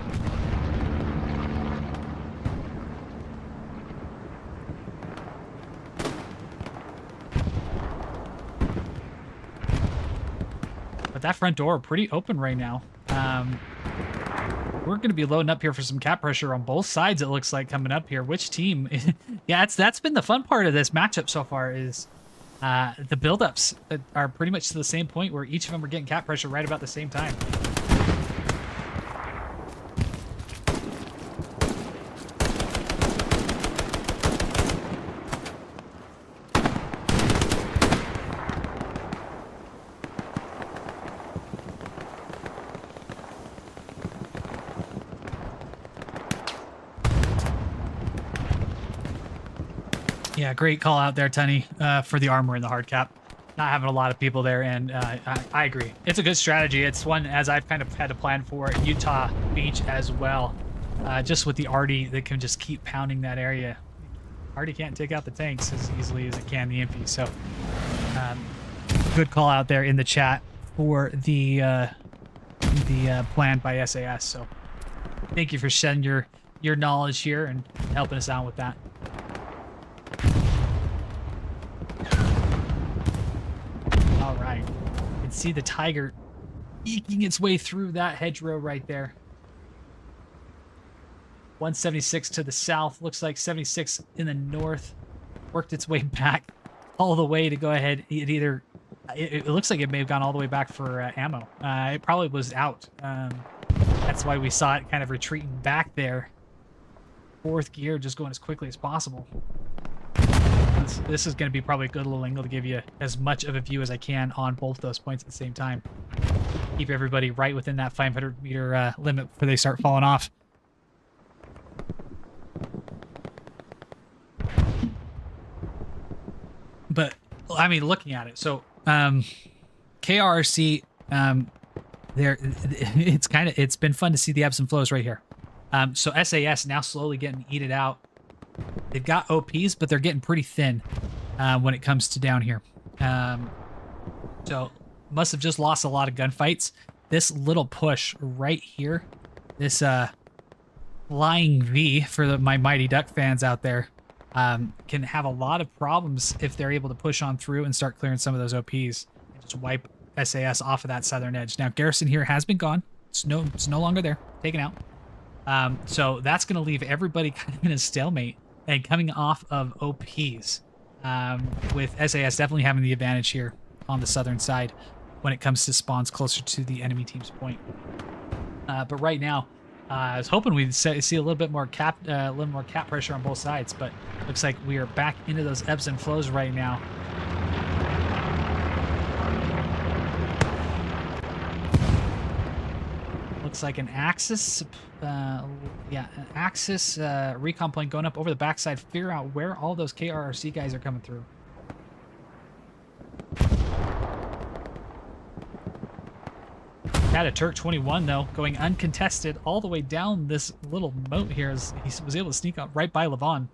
A: But that front door pretty open right now. We're going to be loading up here for some cap pressure on both sides, it looks like, coming up here. Which team? Yeah, that's been the fun part of this matchup so far is the buildups are pretty much to the same point where each of them are getting cap pressure right about the same time. Yeah, great call out there, Tunny, for the armor and the hard cap. Not having a lot of people there, and I agree. It's a good strategy. It's one, as I've kind of had to plan for Utah Beach as well. Just with the Arty that can just keep pounding that area. Arty can't take out the tanks as easily as it can the Impy. So, good call out there in the chat for the plan by SAS. So, thank you for shedding your knowledge here and helping us out with that. All right, you can see the Tiger eking its way through that hedgerow right there. 176 to the south, looks like 76 in the north. Worked its way back all the way to go ahead. It looks like it may have gone all the way back for ammo. It probably was out. That's why we saw it kind of retreating back there. Fourth gear, just going as quickly as possible. This is going to be probably a good little angle to give you as much of a view as I can on both those points at the same time. Keep everybody right within that 500-meter limit before they start falling off. But, I mean, looking at it, so KRRC, it's been fun to see the ebbs and flows right here. So SAS now slowly getting eaten out. They've got OPs, but they're getting pretty thin when it comes to down here. So must have just lost a lot of gunfights. This little push right here, this flying V for my Mighty Duck fans out there, can have a lot of problems if they're able to push on through and start clearing some of those OPs and just wipe SAS off of that southern edge. Now, garrison here has been gone. It's no longer there. Taken out. So that's going to leave everybody kind of in a stalemate and coming off of OPs, with SAS definitely having the advantage here on the southern side when it comes to spawns closer to the enemy team's point. But right now, I was hoping we'd see a little bit more cap pressure on both sides, but looks like we are back into those ebbs and flows right now. Looks like an Axis, recon plane going up over the backside. Figure out where all those KRRC guys are coming through. Had a Turk 21 though, going uncontested all the way down this little moat here as he was able to sneak up right by Levon.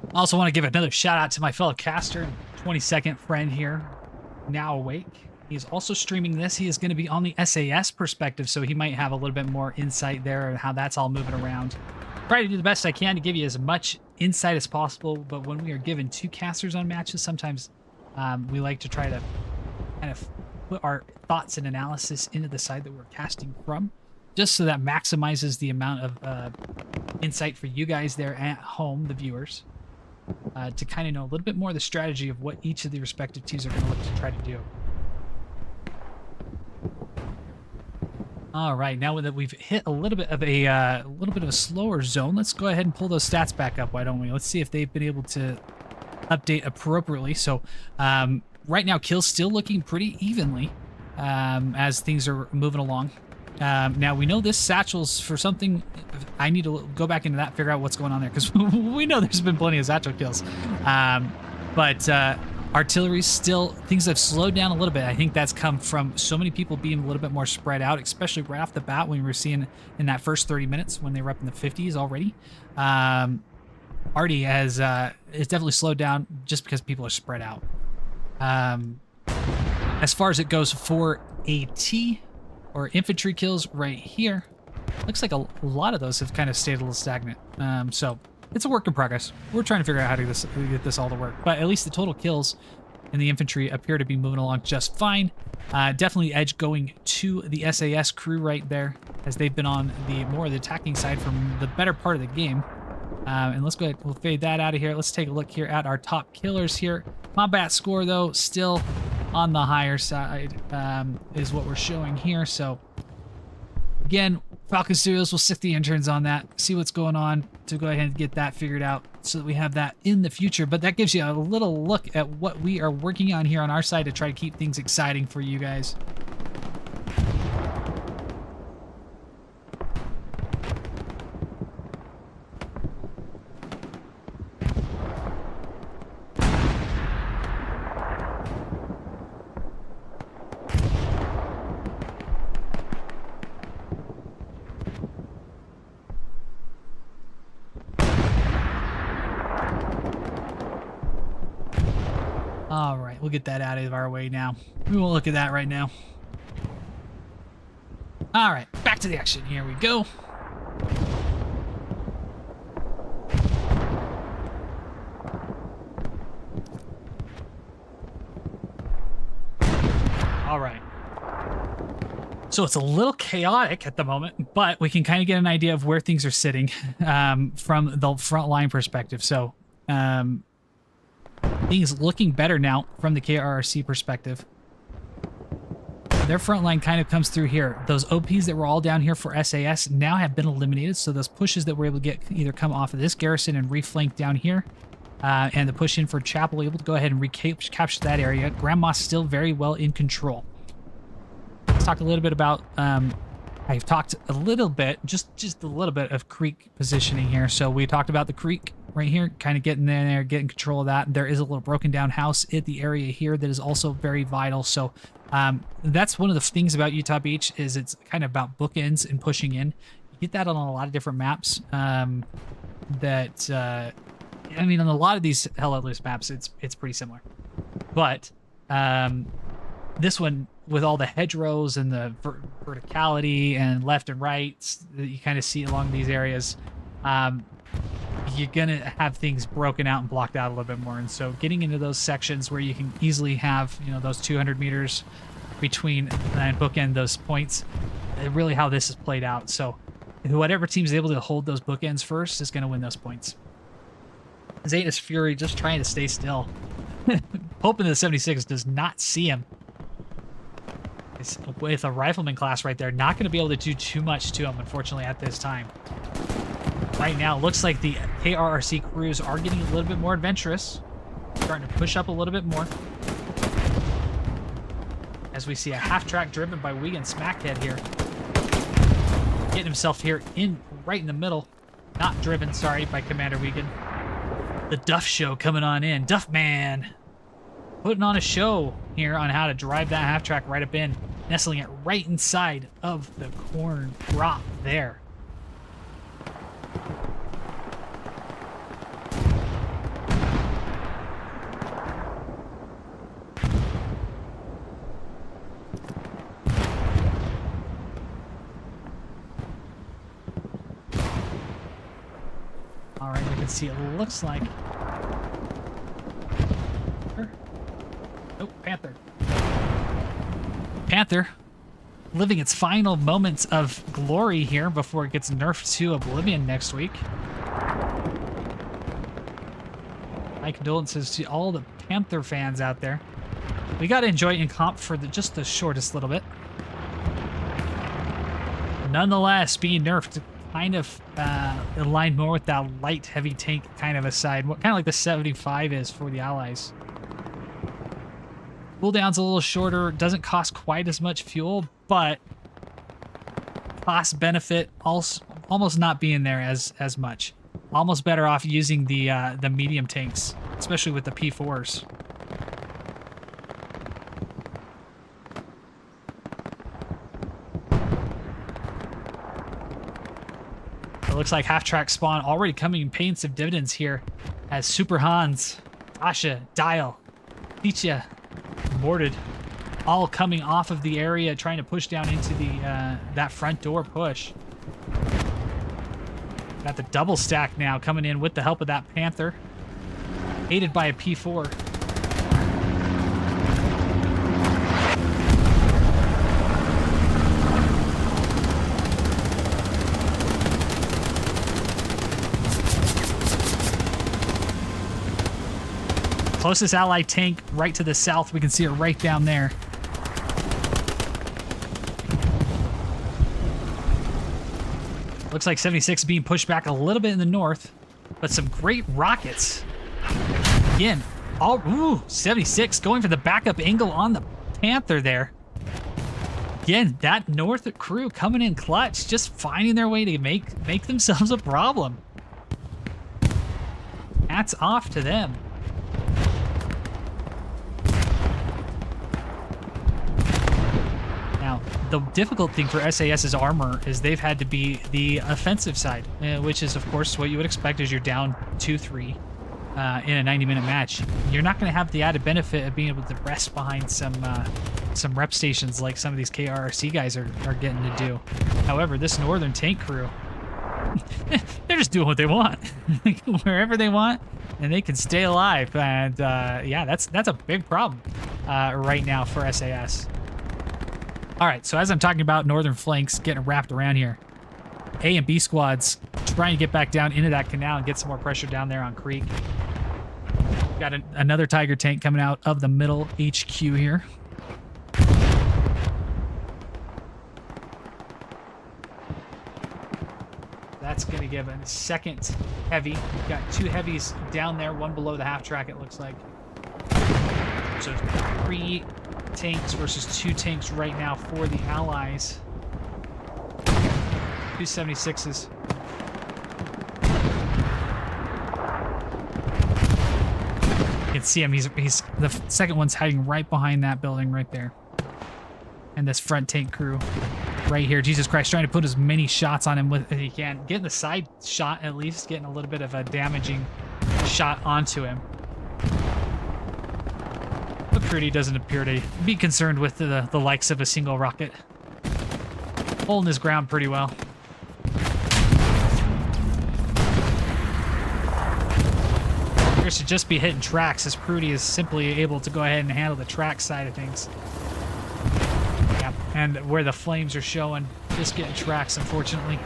A: I also want to give another shout out to my fellow caster and 22nd friend here, now awake. He's also streaming this. He is going to be on the SAS perspective, so he might have a little bit more insight there and how that's all moving around. Try to do the best I can to give you as much insight as possible, but when we are given two casters on matches, sometimes we like to try to kind of put our thoughts and analysis into the side that we're casting from, just so that maximizes the amount of insight for you guys there at home, the viewers. to kind of know a little bit more of the strategy of what each of the respective teams are going to look to try to do. All right, now that we've hit a little bit of a slower zone, let's go ahead and pull those stats back up. Why don't we? Let's see if they've been able to update appropriately. So right now, kills still looking pretty evenly as things are moving along. Now we know this satchel's for something. I need to go back into that, figure out what's going on there, because we know there's been plenty of satchel kills. But artillery still, things have slowed down a little bit. I think that's come from so many people being a little bit more spread out, especially right off the bat when we were seeing in that first 30 minutes when they were up in the 50s already. Arty has it's definitely slowed down just because people are spread out. As far as it goes for AT or infantry kills right here, looks like a lot of those have kind of stayed a little stagnant. So it's a work in progress. We're trying to figure out how to get this all to work. But at least the total kills in the infantry appear to be moving along just fine. Definitely edge going to the SAS crew right there, as they've been on the more of the attacking side from the better part of the game. And let's go ahead, we'll fade that out of here. Let's take a look here at our top killers here. Combat score, though, still on the higher side is what we're showing here. So, again, Falcon Studios will stick the interns on that, see what's going on to go ahead and get that figured out so that we have that in the future. But that gives you a little look at what we are working on here on our side to try to keep things exciting for you guys. All right, we'll get that out of our way now. We won't look at that right now. All right, back to the action. Here we go. All right. So it's a little chaotic at the moment, but we can kind of get an idea of where things are sitting from the front line perspective. So things looking better now from the KRRC perspective. Their front line kind of comes through here. Those OPs that were all down here for SAS now have been eliminated. So those pushes that we're able to get either come off of this garrison and reflank down here, and the push in for Chapel, able to go ahead and recapture that area. Grandma's still very well in control. Let's talk a little bit about, I've talked a little bit, just a little bit of creek positioning here. So we talked about the creek right here, kind of getting in there, getting control of that. There is a little broken down house at the area here that is also very vital. So that's one of the things about Utah Beach, is it's kind of about bookends and pushing in. You get that on a lot of different maps. I mean, on a lot of these Hell Let Loose maps, it's pretty similar. But this one, with all the hedgerows and the verticality and left and right that you kind of see along these areas, you're going to have things broken out and blocked out a little bit more. And so getting into those sections where you can easily have, you know, those 200 meters between and bookend those points, really how this is played out. So whatever team's able to hold those bookends first is going to win those points. Zena's Fury just trying to stay still. Hoping the 76 does not see him. It's with a rifleman class right there, not going to be able to do too much to him, unfortunately, at this time. Right now, it looks like the KRRC crews are getting a little bit more adventurous, starting to push up a little bit more. As we see a half-track driven by Wiegand Smackhead here. Getting himself here right in the middle. Not driven, sorry, by Commander Wiegand. The Duff Show coming on in. Duff Man putting on a show here on how to drive that half-track right up in, nestling it right inside of the corn crop there. All right, you can see it looks like... Oh, Panther. Panther living its final moments of glory here before it gets nerfed to oblivion next week. My condolences to all the Panther fans out there. We got to enjoy in comp for just the shortest little bit. Nonetheless, being nerfed kind of aligned more with that light heavy tank kind of a side. Kind of like the 75 is for the Allies. Cooldown's a little shorter. Doesn't cost quite as much fuel, but cost benefit also almost not being there as much. Almost better off using the medium tanks, especially with the P4s. It looks like half-track spawn already coming and paying some dividends here as Super Hans, Tasha, Dial, Ticha, Morded, all coming off of the area trying to push down into the that front door push. Got the double stack now coming in with the help of that Panther, aided by a P4. Closest allied tank right to the south. We can see it right down there. Looks like 76 being pushed back a little bit in the north, but some great rockets. Again, 76 going for the backup angle on the Panther there. Again, that north crew coming in clutch, just finding their way to make themselves a problem. Hats off to them. Now, the difficult thing for SAS's armor is they've had to be the offensive side, which is, of course, what you would expect as you're down 2-3 in a 90-minute match. You're not going to have the added benefit of being able to rest behind some rep stations like some of these KRRC guys are getting to do. However, this northern tank crew, they're just doing what they want, wherever they want, and they can stay alive. And yeah, that's a big problem right now for SAS. All right, so as I'm talking about northern flanks getting wrapped around here, A and B squads trying to get back down into that canal and get some more pressure down there on Creek. Got another Tiger tank coming out of the middle HQ here. That's going to give a second heavy. We've got two heavies down there, one below the half track, it looks like. So 3 tanks versus 2 tanks right now for the Allies. 2 76s. You can see him. He's the second one's hiding right behind that building right there. And this front tank crew right here. Jesus Christ, trying to put as many shots on him as he can. Getting the side shot at least, getting a little bit of a damaging shot onto him. But Prudy doesn't appear to be concerned with the likes of a single rocket. Holding his ground pretty well. Appears to just be hitting tracks as Prudy is simply able to go ahead and handle the track side of things. Yeah, and where the flames are showing, just getting tracks, unfortunately.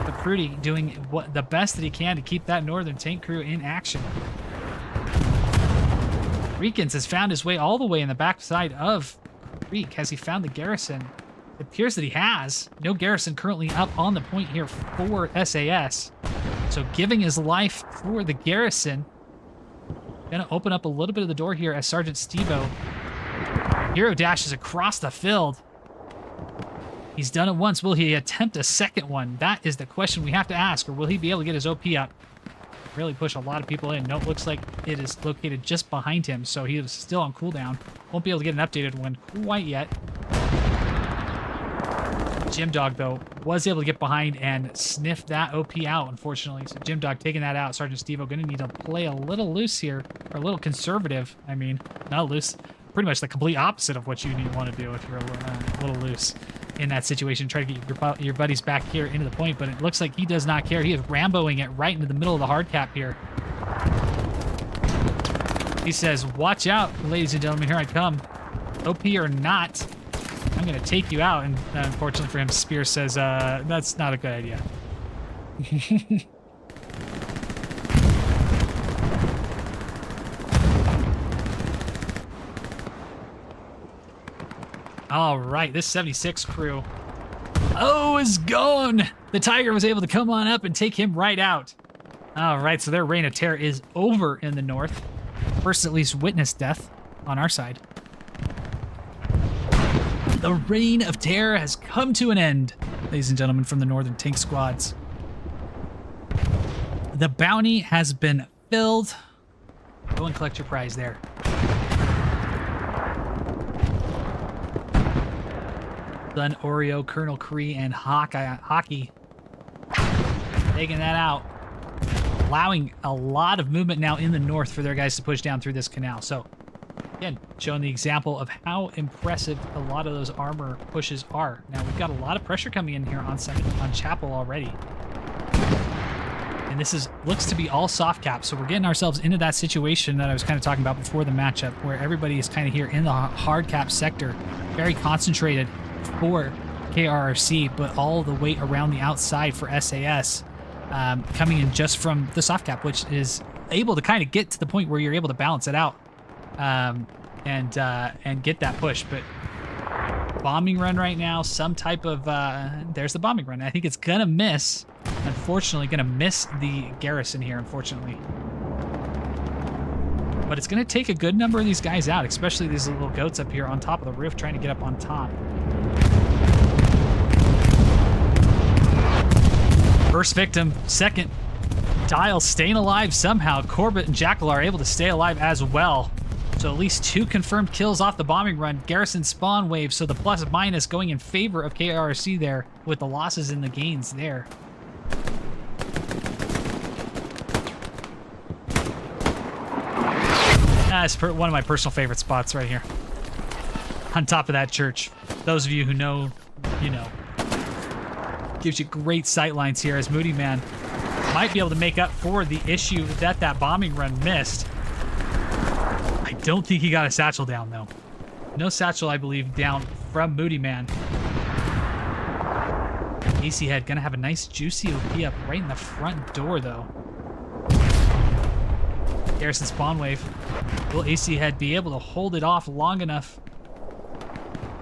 A: But Prudy doing the best that he can to keep that northern tank crew in action. Reekins has found his way all the way in the backside of Creek. Has he found the garrison? It appears that he has. No garrison currently up on the point here for SAS. So giving his life for the garrison. Gonna open up a little bit of the door here as Sergeant Stevo hero dashes across the field. He's done it once. Will he attempt a second one? That is the question we have to ask. Or will he be able to get his OP up? Really push a lot of people in. Nope, looks like it is located just behind him, so he is still on cooldown. Won't be able to get an updated one quite yet. Jim Dog, though, was able to get behind and sniff that OP out, unfortunately. So Jim Dog taking that out. Sergeant Stevo going to need to play a little loose here, or a little conservative. I mean, not loose. Pretty much the complete opposite of what you want to do if you're a little loose in that situation. Try to get your buddies back here into the point, but it looks like he does not care. He is Ramboing it right into the middle of the hard cap here. He says, watch out, ladies and gentlemen, here I come. OP or not, I'm going to take you out. And unfortunately for him, Spear says, that's not a good idea. All right, this 76 crew. Oh, is gone. The Tiger was able to come on up and take him right out. All right, so their reign of terror is over in the north. First, at least, witness death on our side. The reign of terror has come to an end, ladies and gentlemen, from the northern tank squads. The bounty has been filled. Go and collect your prize there. Then Oreo, Colonel Cree, and Hockey taking that out. Allowing a lot of movement now in the north for their guys to push down through this canal. So, again, showing the example of how impressive a lot of those armor pushes are. Now, we've got a lot of pressure coming in here on Chapel already. And this looks to be all soft cap, so we're getting ourselves into that situation that I was kind of talking about before the matchup, where everybody is kind of here in the hard cap sector, very concentrated for KRRC, but all the weight around the outside for SAS coming in just from the soft cap, which is able to kind of get to the point where you're able to balance it out and get that push. But bombing run right now, some type of there's the bombing run. I think it's gonna miss. Unfortunately, gonna miss the garrison here, unfortunately. But it's gonna take a good number of these guys out, especially these little goats up here on top of the roof trying to get up on top. First victim, second Dial staying alive somehow. Corbett and Jackal are able to stay alive as well. So at least 2 confirmed kills off the bombing run. Garrison spawn wave, so the plus minus going in favor of KRRC there with the losses and the gains there. That's one of my personal favorite spots right here. On top of that church. Those of you who know, you know. Gives you great sight lines here as Moody Man might be able to make up for the issue that bombing run missed. I don't think he got a satchel down, though. No satchel, I believe, down from Moody Man. AC Head gonna have a nice juicy OP up right in the front door, though. Garrison spawn wave. Will AC Head be able to hold it off long enough?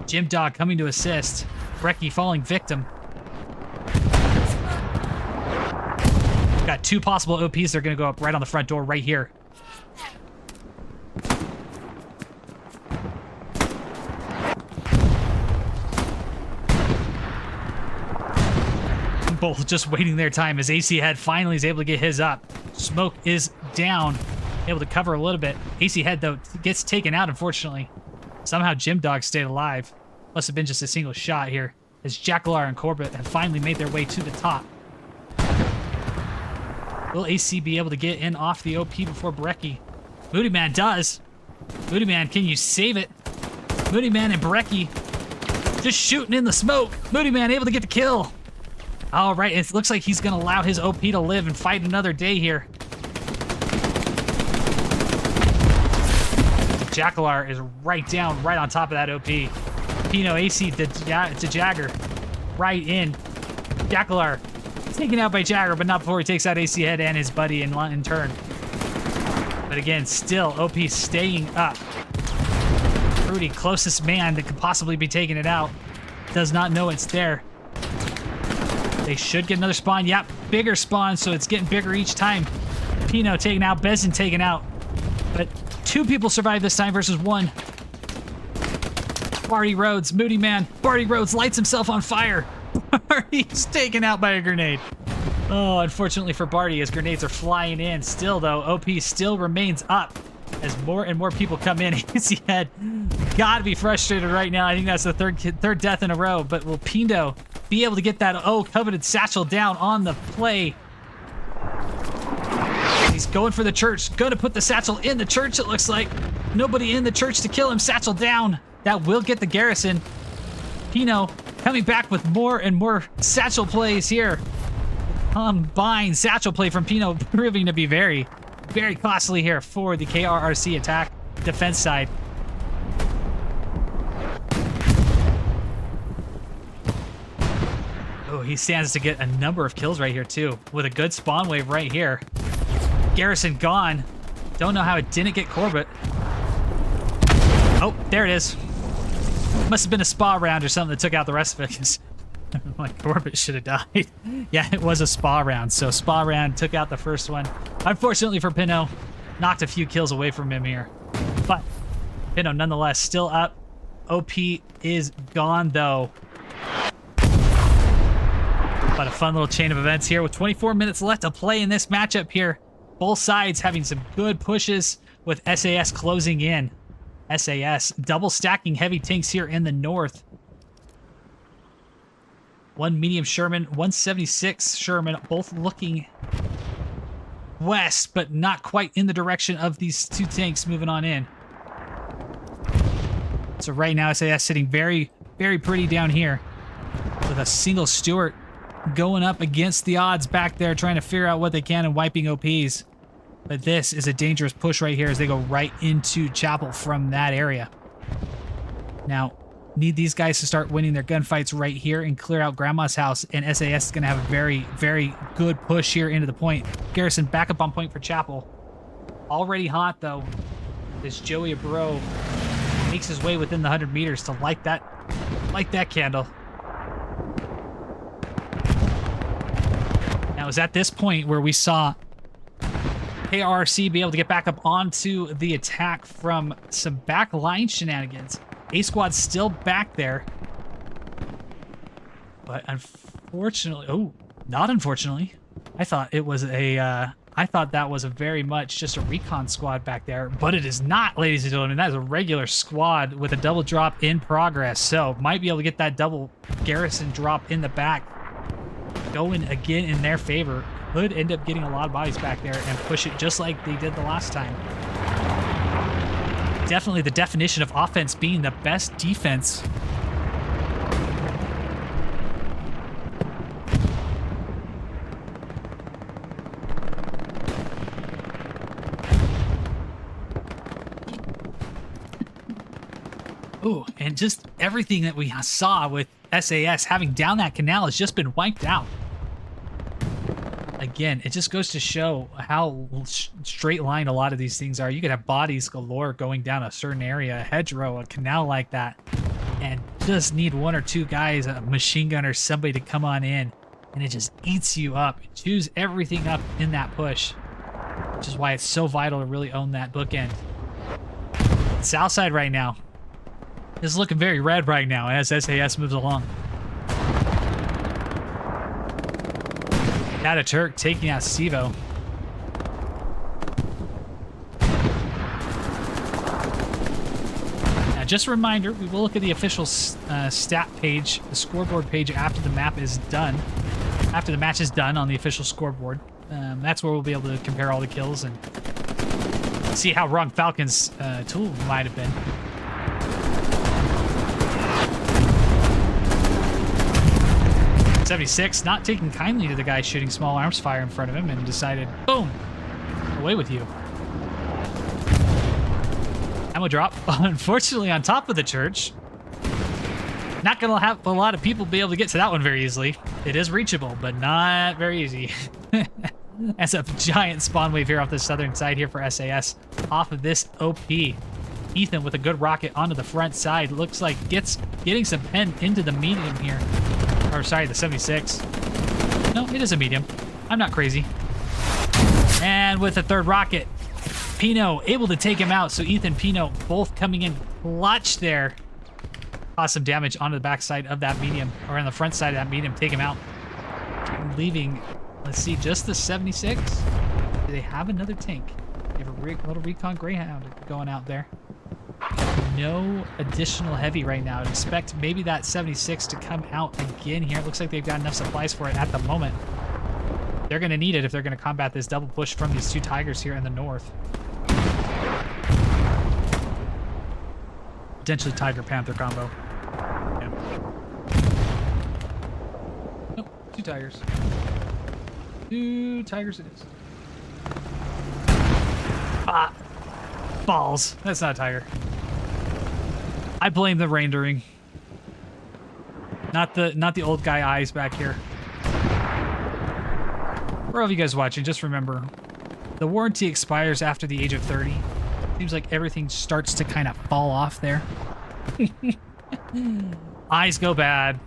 A: Jim Dog coming to assist. Brecky falling victim. Got 2 possible OPs that are going to go up right on the front door right here. Both just waiting their time as AC Head finally is able to get his up. Smoke is down. Able to cover a little bit. AC Head, though, gets taken out, unfortunately. Somehow Jim Dog stayed alive. Must have been just a single shot here, as Jackalar and Corbett have finally made their way to the top. Will AC be able to get in off the OP before Brecky? Moody Man does. Moody Man, can you save it? Moody Man and Brecky just shooting in the smoke. Moody Man able to get the kill. All right, it looks like he's going to allow his OP to live and fight another day here. Jackalar is right down, right on top of that OP. Pino AC to Jagger. Right in. Jackalar taken out by Jagger, but not before he takes out AC Head and his buddy in turn. But again, still OP staying up. Rudy, closest man that could possibly be taking it out, does not know it's there. They should get another spawn. Yep, bigger spawn, so it's getting bigger each time. Pino taken out, Bezin taken out. But 2 people survive this time versus 1. Barty Rhodes, Moody Man. Barty Rhodes lights himself on fire. Barty's taken out by a grenade. Oh, unfortunately for Barty, as grenades are flying in. Still, though, OP still remains up as more and more people come in. AC Head gotta be frustrated right now. I think that's the third death in a row. But will Pino be able to get that coveted satchel down on the play? He's going for the church. Gonna put the satchel in the church, it looks like. Nobody in the church to kill him. Satchel down. That will get the garrison. Pino coming back with more and more satchel plays here. Combined satchel play from Pino proving to be very, very costly here for the KRRC attack defense side. Oh, he stands to get a number of kills right here too, with a good spawn wave right here. Garrison gone. Don't know how it didn't get Corbett. Oh, there it is. Must have been a spa round or something that took out the rest of it, because like Corbett should have died. Yeah, it was a spa round. So spa round took out the first one. Unfortunately for Pinot, knocked a few kills away from him here. But Pinot nonetheless still up. OP is gone though. But a fun little chain of events here with 24 minutes left to play in this matchup here. Both sides having some good pushes with SAS closing in. SAS double stacking heavy tanks here in the north. One medium Sherman, 176 Sherman, both looking west, but not quite in the direction of these two tanks moving on in. So right now, SAS sitting very, very pretty down here with a single Stuart going up against the odds back there, trying to figure out what they can and wiping OPs. But this is a dangerous push right here as they go right into Chapel from that area. Now, need these guys to start winning their gunfights right here and clear out Grandma's house, and SAS is going to have a very, very good push here into the point. Garrison back up on point for Chapel. Already hot, though, as Joey Abro makes his way within the 100 meters to light that candle. Now, it was at this point where we saw KRRC be able to get back up onto the attack from some back line shenanigans. A squad's still back there. But unfortunately, oh, not unfortunately. I thought it was I thought that was a very much just a recon squad back there, but it is not, ladies and gentlemen. That is a regular squad with a double drop in progress. So might be able to get that double garrison drop in the back going again in their favor. Could end up getting a lot of bodies back there and push it just like they did the last time. Definitely the definition of offense being the best defense. Ooh, and just everything that we saw with SAS having down that canal has just been wiped out. Again, it just goes to show how straight line a lot of these things are. You could have bodies galore going down a certain area, a hedgerow, a canal like that, and just need one or two guys, a machine gun or somebody to come on in, and it just eats you up. It chews everything up in that push, which is why it's so vital to really own that bookend. South side right now is looking very red right now as SAS moves along. Got a Turk taking out Stevo. Now, just a reminder, we will look at the official stat page, the scoreboard page after the map is done. After the match is done on the official scoreboard. That's where we'll be able to compare all the kills and see how wrong Falcon's tool might have been. .76, not taking kindly to the guy shooting small arms fire in front of him, and decided, boom, away with you. Ammo drop, unfortunately, on top of the church. Not gonna have a lot of people be able to get to that one very easily. It is reachable, but not very easy. That's a giant spawn wave here off the southern side here for SAS. Off of this OP. Ethan with a good rocket onto the front side. Looks like getting some pen into the medium here. Or sorry, the 76. No, it is a medium. I'm not crazy. And with the third rocket, Pino able to take him out. So Ethan, Pino both coming in clutch there. Cause some damage onto the backside of that medium, or on the front side of that medium, take him out. Leaving, let's see, just the 76. Do they have another tank? They have a little recon Greyhound going out there. No additional heavy right now. I'd expect maybe that 76 to come out again here. It looks like they've got enough supplies for it at the moment. They're going to need it if they're going to combat this double push from these two Tigers here in the north. Potentially Tiger-Panther combo. Yeah. Nope, two Tigers. Two Tigers it is. Ah, balls. That's not a Tiger. I blame the rendering. Not the old guy eyes back here. For all of you guys watching, just remember, the warranty expires after the age of 30. Seems like everything starts to kind of fall off there. Eyes go bad.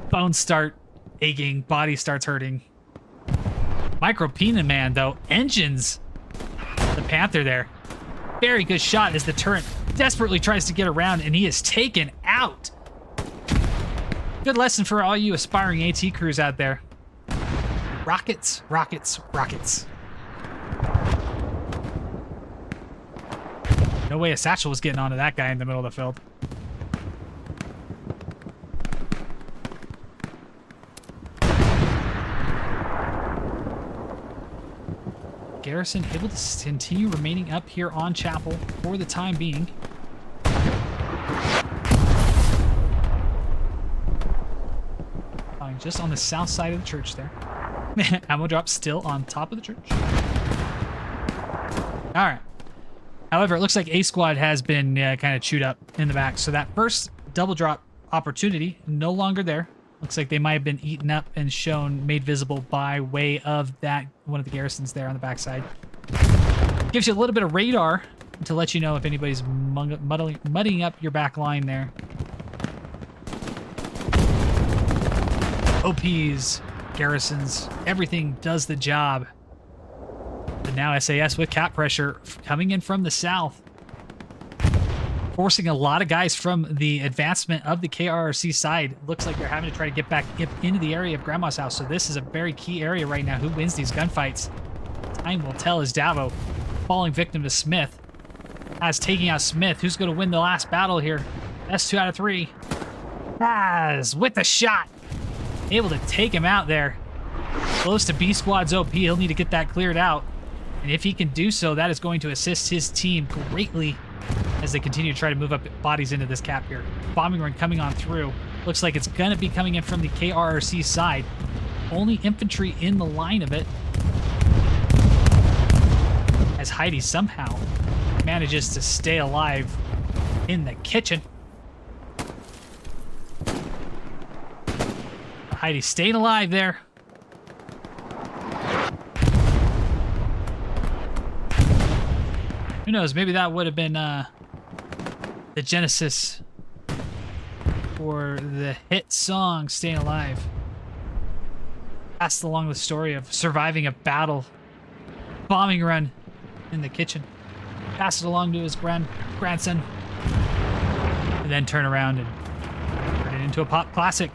A: Bones start aching. Body starts hurting. Micropena man, though. Engines the Panther there. Very good shot as the turret desperately tries to get around, and he is taken out. Good lesson for all you aspiring AT crews out there. Rockets, rockets, rockets. No way a satchel was getting onto that guy in the middle of the field. Garrison able to continue remaining up here on Chapel for the time being. Just on the south side of the church there. Ammo drop still on top of the church. All right. However, it looks like A squad has been kind of chewed up in the back. So that first double drop opportunity, no longer there. Looks like they might have been eaten up and made visible by way of that one of the garrisons there on the backside. Gives you a little bit of radar to let you know if anybody's muddying up your back line there. OPs, garrisons, everything does the job. But now SAS with cap pressure coming in from the south, forcing a lot of guys from the advancement of the KRRC side. Looks like they're having to try to get back into the area of Grandma's house. So this is a very key area right now. Who wins these gunfights? Time will tell as Davo falling victim to Smith. As taking out Smith, who's going to win the last battle here? That's 2 out of 3. As with the shot. Able to take him out there. Close to B squad's OP. He'll need to get that cleared out. And if he can do so, that is going to assist his team greatly as they continue to try to move up bodies into this cap here. Bombing run coming on through. Looks like it's going to be coming in from the KRRC side. Only infantry in the line of it. As Heidi somehow manages to stay alive in the kitchen. Heidi staying alive there. Who knows? Maybe that would have been the genesis for the hit song "Staying Alive." Passed along the story of surviving a battle, bombing run in the kitchen. Pass it along to his grandson, and then turn around and turn it into a pop classic.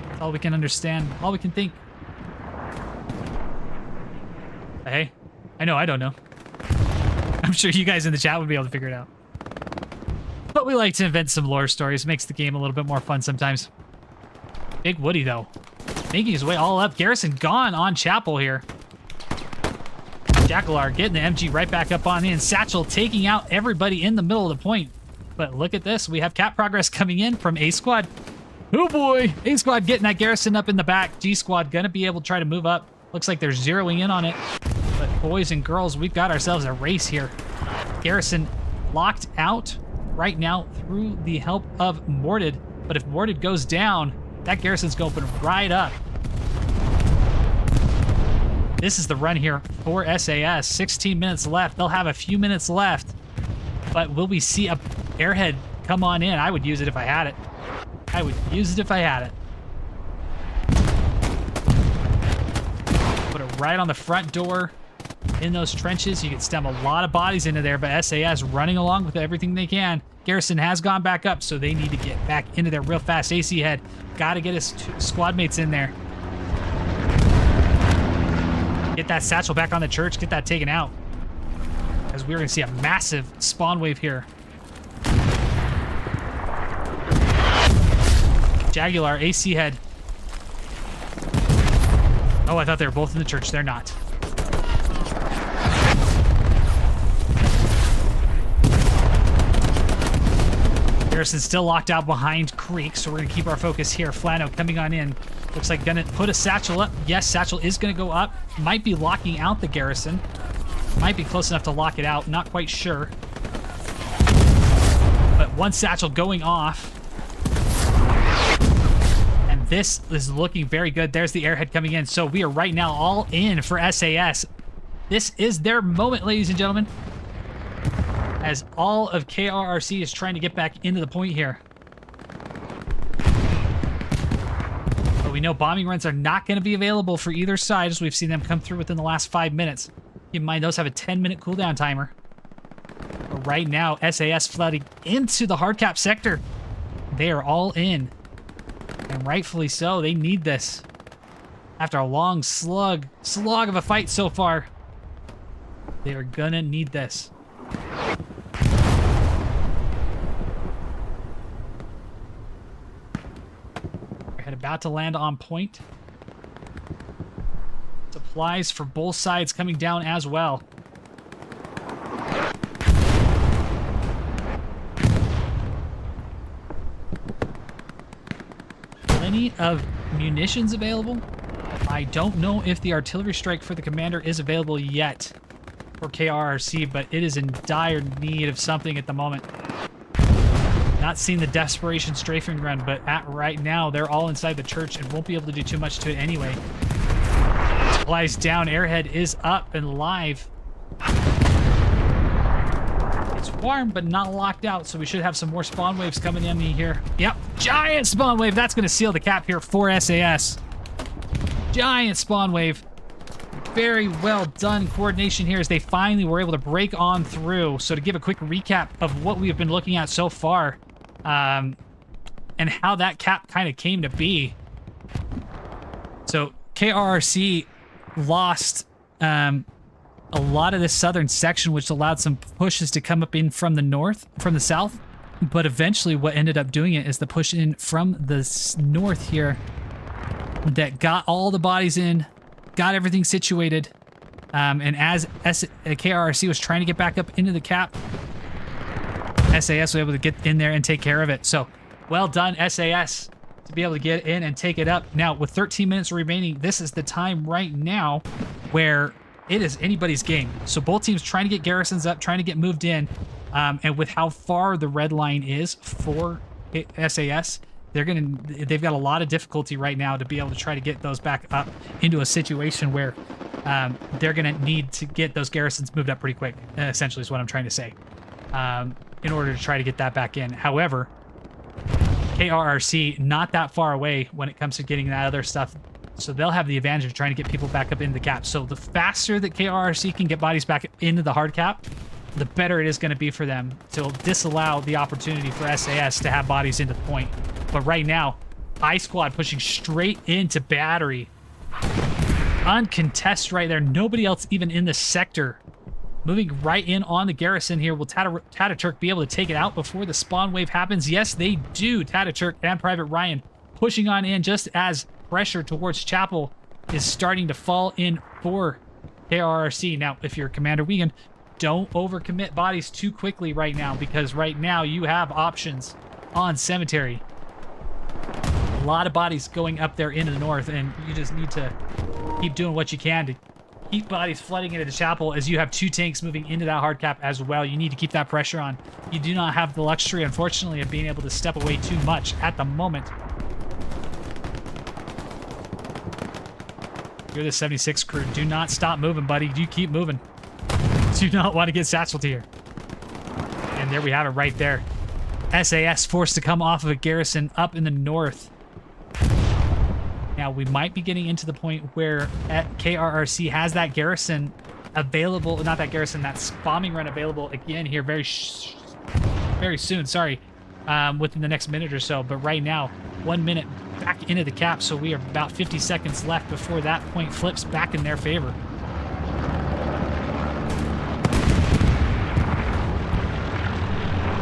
A: That's all we can understand, all we can think. Hey, I know I don't know. I'm sure you guys in the chat would be able to figure it out. But we like to invent some lore stories. Makes the game a little bit more fun sometimes. Big Woody, though, making his way all up. Garrison gone on Chapel here. Jackalar getting the MG right back up on in. Satchel taking out everybody in the middle of the point. But look at this. We have cap progress coming in from A squad. Oh boy. A squad getting that garrison up in the back. G squad gonna be able to try to move up. Looks like they're zeroing in on it. But boys and girls, we've got ourselves a race here. Garrison locked out right now through the help of Mordid. But if Mordid goes down, that garrison's going to open right up. This is the run here for SAS. 16 minutes left. They'll have a few minutes left. But will we see a airhead come on in? I would use it if I had it. I would use it if I had it. Put it right on the front door in those trenches. You can stem a lot of bodies into there, but SAS running along with everything they can. Garrison has gone back up, so they need to get back into there real fast. AC head, got to get his squad mates in there. Get that satchel back on the church, get that taken out. As we're going to see a massive spawn wave here. Jaguar, AC head. Oh, I thought they were both in the church. They're not. Garrison's still locked out behind Creek, so we're going to keep our focus here. Flano coming on in. Looks like going to put a satchel up. Yes, satchel is going to go up. Might be locking out the garrison. Might be close enough to lock it out. Not quite sure. But one satchel going off. And this is looking very good. There's the airhead coming in. So we are right now all in for SAS. This is their moment, ladies and gentlemen. As all of KRRC is trying to get back into the point here. we know bombing runs are not going to be available for either side, as we've seen them come through within the last 5 minutes. Keep in mind, those have a 10-minute cooldown timer. But right now, SAS flooding into the hardcap sector. They are all in. And rightfully so. They need this. After a long slog of a fight so far, they are gonna need this. We're about to land on point. Supplies for both sides coming down as well. Plenty of munitions available. I don't know if the artillery strike for the commander is available yet for KRRC, but it is in dire need of something at the moment. Not seeing the desperation strafing run, but right now they're all inside the church and won't be able to do too much to it anyway. Supplies down, airhead is up and live. It's warm, but not locked out, so we should have some more spawn waves coming in here. Yep, giant spawn wave. That's going to seal the cap here for SAS. Giant spawn wave. Very well done coordination here as they finally were able to break on through. So to give a quick recap of what we have been looking at so far, and how that cap kind of came to be. So KRRC lost a lot of this southern section, which allowed some pushes to come up in from the south. But eventually what ended up doing it is the push in from the north here that got all the bodies in, got everything situated. And as KRRC was trying to get back up into the cap, SAS was able to get in there and take care of it. So well done, SAS, to be able to get in and take it up. Now, with 13 minutes remaining, this is the time right now where it is anybody's game. So both teams trying to get garrisons up, trying to get moved in. And with how far the red line is for SAS, they've got a lot of difficulty right now to be able to try to get those back up into a situation where they're going to need to get those garrisons moved up pretty quick, essentially is what I'm trying to say, in order to try to get that back in. However, KRRC not that far away when it comes to getting that other stuff, so they'll have the advantage of trying to get people back up into the cap. So the faster that KRRC can get bodies back into the hard cap, the better it is going to be for them to disallow the opportunity for SAS to have bodies into the point. But right now, I Squad pushing straight into battery. Uncontested right there. Nobody else even in the sector. Moving right in on the garrison here. Will Tataturk be able to take it out before the spawn wave happens? Yes, they do. Tataturk and Private Ryan pushing on in just as pressure towards Chapel is starting to fall in for KRRC. Now, if you're Commander Wiegand, don't overcommit bodies too quickly right now, because right now you have options on Cemetery. A lot of bodies going up there into the north, and you just need to keep doing what you can to keep bodies flooding into the chapel, as you have two tanks moving into that hard cap as well. You need to keep that pressure on. You do not have the luxury, unfortunately, of being able to step away too much at the moment. You're the 76 crew. Do not stop moving, buddy. You keep moving. Do not want to get satchelled here. And there we have it right there. SAS forced to come off of a garrison up in the north. Now, we might be getting into the point where KRRC has that garrison available, not that garrison, that bombing run available again here very soon, sorry, within the next minute or so. But right now, 1 minute back into the cap, so we are about 50 seconds left before that point flips back in their favor.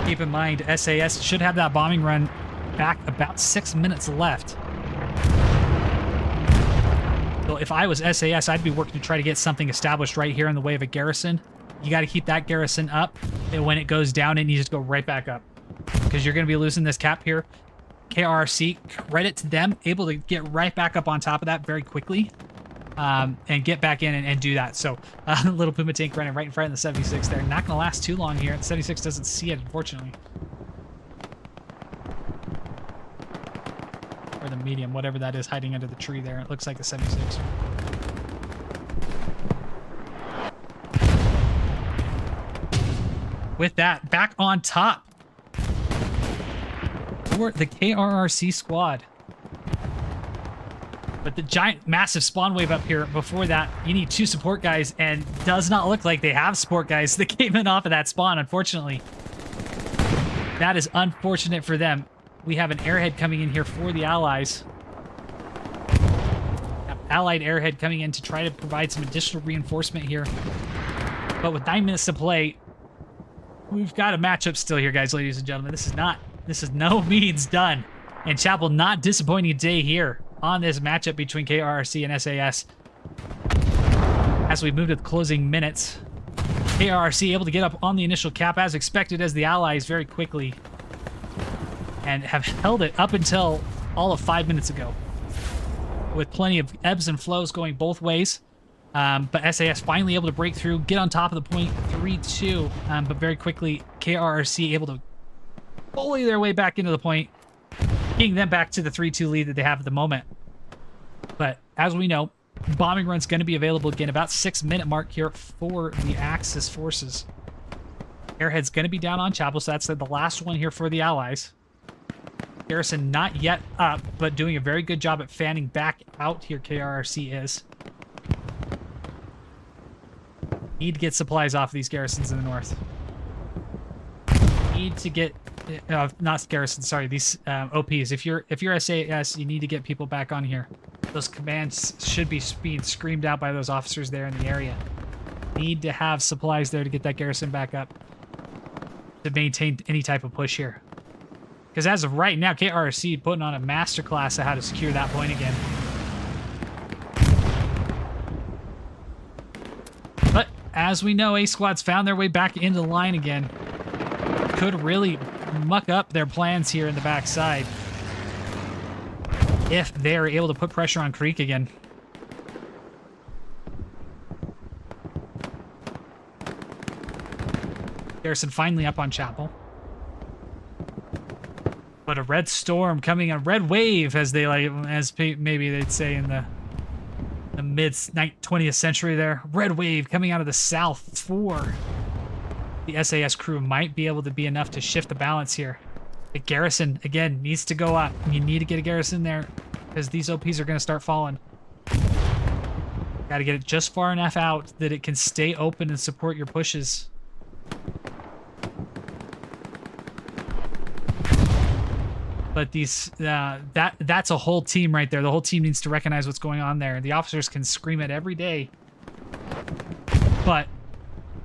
A: Keep in mind, SAS should have that bombing run back about 6 minutes left. So if I was SAS, I'd be working to try to get something established right here in the way of a garrison. You got to keep that garrison up, and when it goes down, it needs to go right back up, because you're going to be losing this cap here. KRRC, credit to them, able to get right back up on top of that very quickly, and get back in and do that. So a little Puma tank running right in front of the 76 there. Not going to last too long here. The 76 doesn't see it, unfortunately. Or the medium, whatever that is hiding under the tree there. It looks like the 76. With that, back on top for the KRRC squad. But the giant, massive spawn wave up here, before that, you need 2 support guys, and does not look like they have support guys that came in off of that spawn, unfortunately. That is unfortunate for them. We have an airhead coming in here for the Allies. Allied airhead coming in to try to provide some additional reinforcement here. But with 9 minutes to play, we've got a matchup still here, guys, ladies and gentlemen. This is no means done. And Chapel, not disappointing day here on this matchup between KRRC and SAS. As we move to the closing minutes, KRRC able to get up on the initial cap as expected as the Allies very quickly, and have held it up until all of 5 minutes ago, with plenty of ebbs and flows going both ways. But SAS finally able to break through, get on top of the point, 3-2. But very quickly, KRRC able to bully their way back into the point, getting them back to the 3-2 lead that they have at the moment. But as we know, bombing run's going to be available again about 6-minute mark here for the Axis forces. Airhead's going to be down on Chapel, so that's the last one here for the Allies. Garrison not yet up, but doing a very good job at fanning back out here, KRRC is. Need to get supplies off of these garrisons in the north. Need to get... not garrisons, sorry, these OPs. If you're SAS, you need to get people back on here. Those commands should be being screamed out by those officers there in the area. Need to have supplies there to get that garrison back up to maintain any type of push here. Because as of right now, KRRC putting on a masterclass of how to secure that point again. But as we know, A squad's found their way back into the line again. Could really muck up their plans here in the backside if they're able to put pressure on Creek again. Garrison finally up on Chapel. But a red storm coming, a red wave, as they like, as maybe they'd say in the mid 20th century there. Red wave coming out of the south for the SAS crew might be able to be enough to shift the balance here. The garrison, again, needs to go up. You need to get a garrison there because these OPs are going to start falling. Got to get it just far enough out that it can stay open and support your pushes. But these, that's a whole team right there. The whole team needs to recognize what's going on there. The officers can scream it every day, but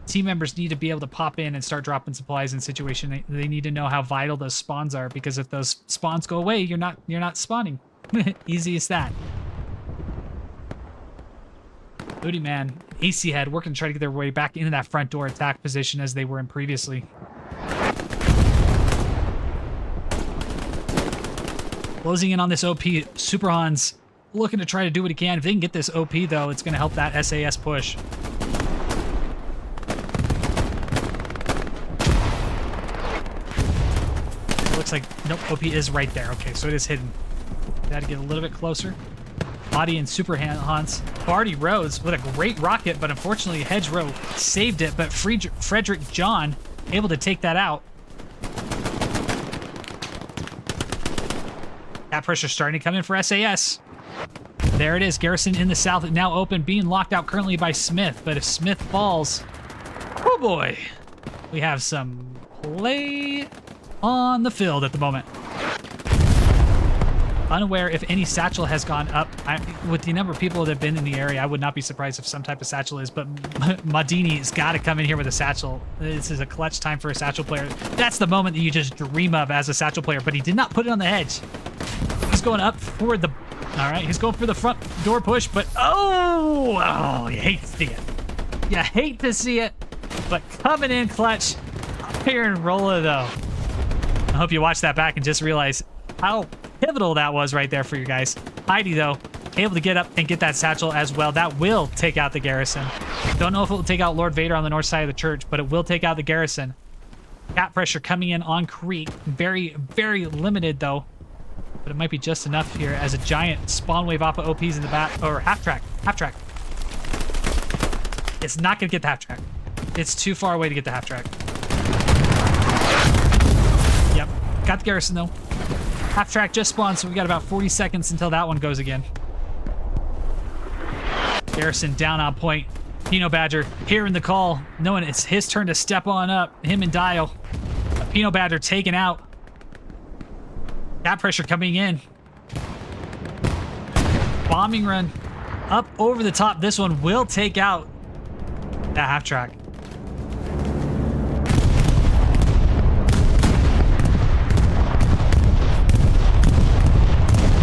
A: team members need to be able to pop in and start dropping supplies in situation. They need to know how vital those spawns are, because if those spawns go away, you're not spawning. Easy as that. Booty Man, AC Head working to try to get their way back into that front door attack position as they were in previously. Closing in on this OP, Super Hans looking to try to do what he can. If they can get this OP, though, it's going to help that SAS push. Looks like, nope, OP is right there. Okay, so it is hidden. Got to get a little bit closer. Audi and Super Hans. Barty Rhodes with a great rocket, but unfortunately Hedgerow saved it, but Frederick John able to take that out. That pressure starting to come in for SAS. There it is. Garrison in the south now open, being locked out currently by Smith. But if Smith falls, oh boy, we have some play on the field at the moment. Unaware if any satchel has gone up. With the number of people that have been in the area, I would not be surprised if some type of satchel is, but Madini's got to come in here with a satchel. This is a clutch time for a satchel player. That's the moment that you just dream of as a satchel player, but he did not put it on the edge. He's going up for the... All right, he's going for the front door push, but oh, you hate to see it. You hate to see it, but coming in clutch. Iron Roller, though. I hope you watch that back and just realize how pivotal that was right there for you guys. Heidi, though, able to get up and get that satchel as well. That will take out the garrison. Don't know if it will take out Lord Vader on the north side of the church, but it will take out the garrison. Cap pressure coming in on Creek. Very, very limited, though. But it might be just enough here as a giant spawn wave off of OPs in the back. Or half track. Half track. It's not going to get the half track. It's too far away to get the half track. Yep. Got the garrison, though. Half track just spawned, so we got about 40 seconds until that one goes again. Garrison down on point. Pino Badger hearing the call, knowing it's his turn to step on up. Him and Dial. Pino Badger taken out. Cap pressure coming in. Bombing run up over the top. This one will take out that half track.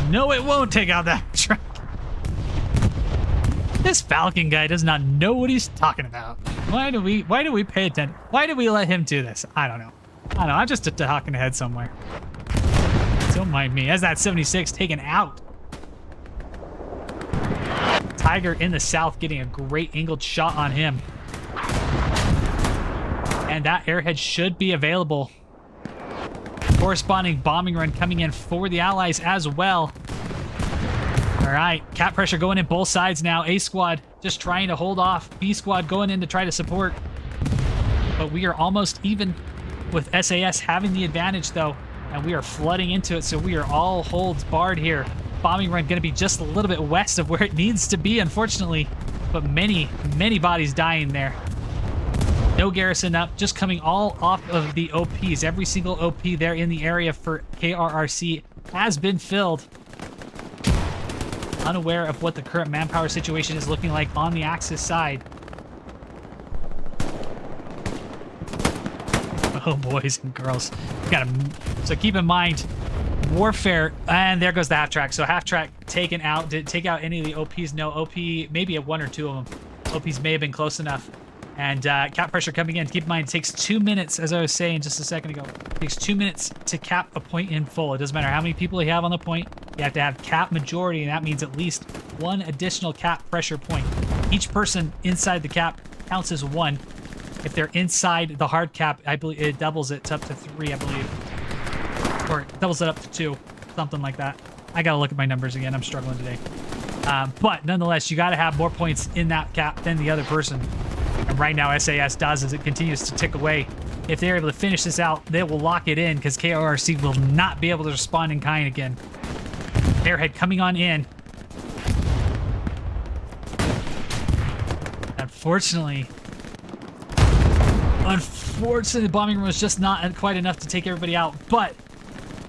A: No, it won't take out that track. This Falcon guy does not know what he's talking about. Why do we pay attention? Why do we let him do this? I don't know. I'm just a talking head somewhere. Don't mind me. As that 76 taken out. Tiger in the south getting a great angled shot on him. And that airhead should be available. Corresponding bombing run coming in for the Allies as well. All right, cap pressure going in both sides now. A squad just trying to hold off. B squad going in to try to support. But we are almost even with SAS having the advantage though. And we are flooding into it, so we are all holds barred here. Bombing run going to be just a little bit west of where it needs to be, unfortunately. But many, many bodies dying there. No garrison up, just coming all off of the OPs. Every single OP there in the area for KRRC has been filled. Unaware of what the current manpower situation is looking like on the Axis side. Oh, boys and girls. So keep in mind, warfare, and there goes the half track. So half track taken out. Did it take out any of the OPs? No, OP, maybe at one or two of them. OPs may have been close enough. And cap pressure coming in. Keep in mind, it takes 2 minutes, as I was saying just a second ago. It takes 2 minutes to cap a point in full. It doesn't matter how many people you have on the point. You have to have cap majority, and that means at least one additional cap pressure point. Each person inside the cap counts as one. If they're inside the hard cap, I believe it doubles it up to 3, I believe. Or it doubles it up to 2, something like that. I gotta look at my numbers again. I'm struggling today. But nonetheless, you gotta have more points in that cap than the other person. And right now, SAS does as it continues to tick away. If they're able to finish this out, they will lock it in because KRRC will not be able to respond in kind again. Airhead coming on in. Unfortunately, the bombing run was just not quite enough to take everybody out. But,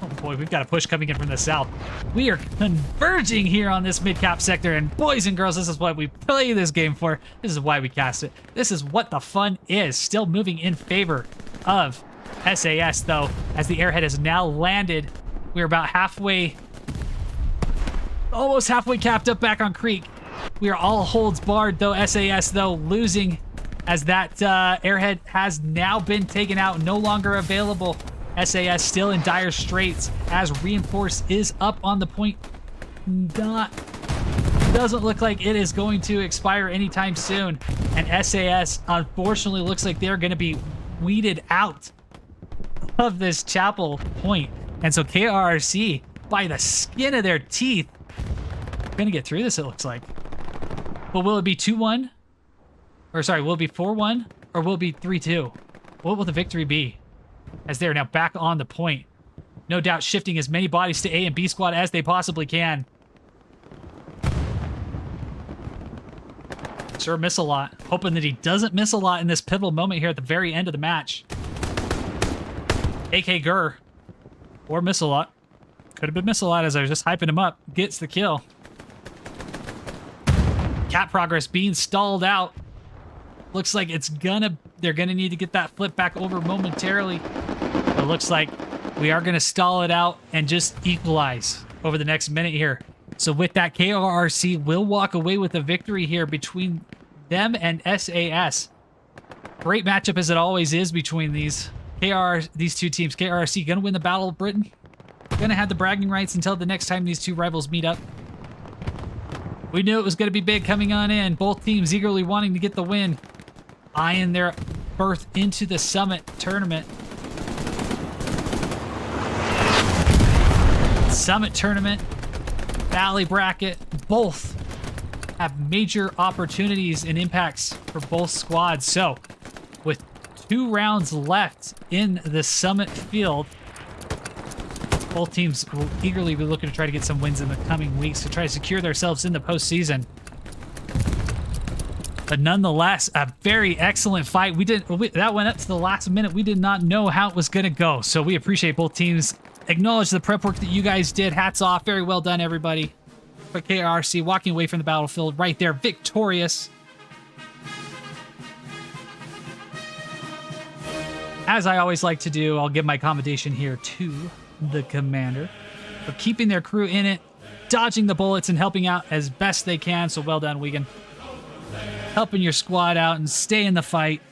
A: oh boy, we've got a push coming in from the south. We are converging here on this mid-cap sector. And boys and girls, this is what we play this game for. This is why we cast it. This is what the fun is. Still moving in favor of SAS, though, as the airhead has now landed. We're about halfway, almost halfway capped up back on Creek. We are all holds barred, though. SAS, though, losing as that airhead has now been taken out, no longer available. SAS still in dire straits as Reinforce is up on the point. Doesn't look like it is going to expire anytime soon. And SAS, unfortunately, looks like they're going to be weeded out of this chapel point. And so KRRC, by the skin of their teeth, going to get through this, it looks like. But will it be 2-1? Or sorry, will it be 4-1? Or will it be 3-2? What will the victory be? As they're now back on the point. No doubt shifting as many bodies to A and B squad as they possibly can. Sure, miss a lot. Hoping that he doesn't miss a lot in this pivotal moment here at the very end of the match. AK Gurr. Or miss a lot. Could have been miss a lot as I was just hyping him up. Gets the kill. Cap progress being stalled out. Looks like they're gonna need to get that flip back over momentarily. But it looks like we are gonna stall it out and just equalize over the next minute here. So with that, KRRC will walk away with a victory here between them and SAS. Great matchup as it always is between these two teams. KRRC gonna win the Battle of Britain. Gonna have the bragging rights until the next time these two rivals meet up. We knew it was gonna be big coming on in. Both teams eagerly wanting to get the win. Eyeing their berth into the Summit tournament. Summit tournament, Valley bracket, both have major opportunities and impacts for both squads. So, with 2 rounds left in the Summit field, both teams will eagerly be looking to try to get some wins in the coming weeks to try to secure themselves in the postseason. But nonetheless, a very excellent fight. That went up to the last minute. We did not know how it was going to go. So we appreciate both teams. Acknowledge the prep work that you guys did. Hats off. Very well done, everybody. But KRRC walking away from the battlefield right there, victorious. As I always like to do, I'll give my commendation here to the commander for keeping their crew in it, dodging the bullets, and helping out as best they can. So well done, Wigan. Helping your squad out and stay in the fight.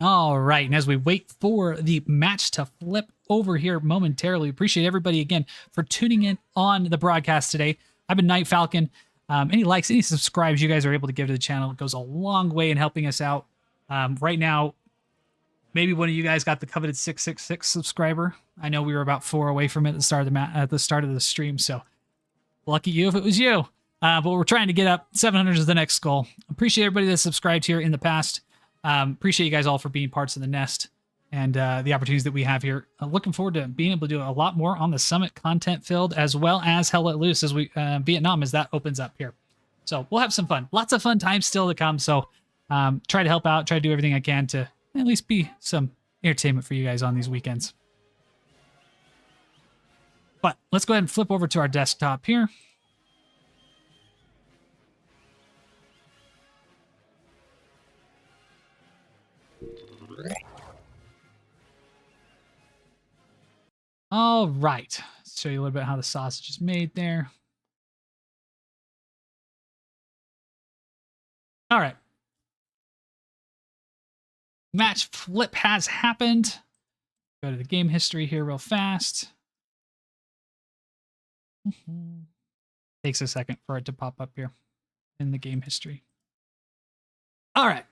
A: All right, and as we wait for the match to flip over here momentarily, appreciate everybody again for tuning in on the broadcast today. I've been Night Falcon. Any likes, any subscribes you guys are able to give to the channel, it goes a long way in helping us out. Right now, maybe one of you guys got the coveted 666 subscriber. I know we were about 4 away from it at the start of the stream, so lucky you if it was you. But we're trying to get up. 700 is the next goal. Appreciate everybody that subscribed here in the past. Appreciate you guys all for being parts of the nest and the opportunities that we have here. Looking forward to being able to do a lot more on the Summit content filled, as well as Hell Let Loose as we Vietnam as that opens up here. So we'll have some fun. Lots of fun times still to come. So try to help out, try to do everything I can to at least be some entertainment for you guys on these weekends. But let's go ahead and flip over to our desktop here. All right, let's show you a little bit how the sausage is made there. All right. Match flip has happened. Go to the game history here real fast. Takes a second for it to pop up here in the game history. All right.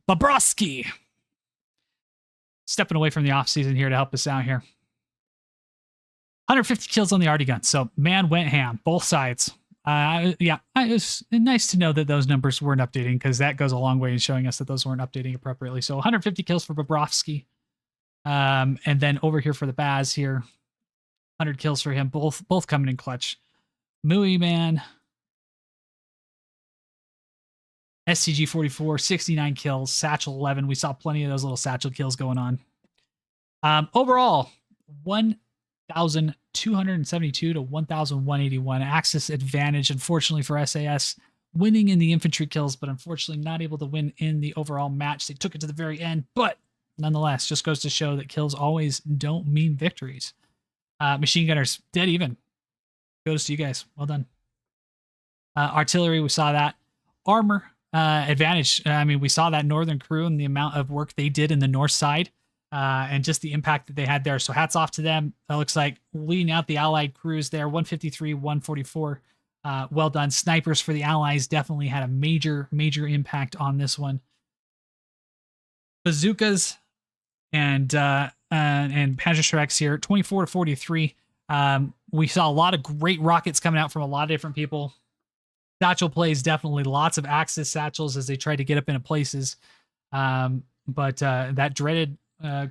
A: Bobrovsky. Stepping away from the offseason here to help us out here. 150 kills on the arty gun. So man went ham, both sides. Yeah, it was nice to know that those numbers weren't updating, because that goes a long way in showing us that those weren't updating appropriately. So 150 kills for Bobrovsky. And then over here for the Baz here, 100 kills for him, both coming in clutch. Mooey man. SCG 44, 69 kills, Satchel 11. We saw plenty of those little Satchel kills going on. Overall, 1,272 to 1,181. Axis advantage, unfortunately, for SAS. Winning in the infantry kills, but unfortunately not able to win in the overall match. They took it to the very end, but nonetheless, just goes to show that kills always don't mean victories. Machine gunners, dead even. Goes to you guys. Well done. Artillery, we saw that. Armor, advantage. I mean, we saw that northern crew and the amount of work they did in the north side, and just the impact that they had there. So hats off to them. That looks like leading out the allied crews there. 153, 144. Well done. Snipers for the allies definitely had a major impact on this one. Bazookas and Panzerschrecks here, 24 to 43. We saw a lot of great rockets coming out from a lot of different people. Satchel plays definitely lots of Axis satchels as they try to get up into places. But that dreaded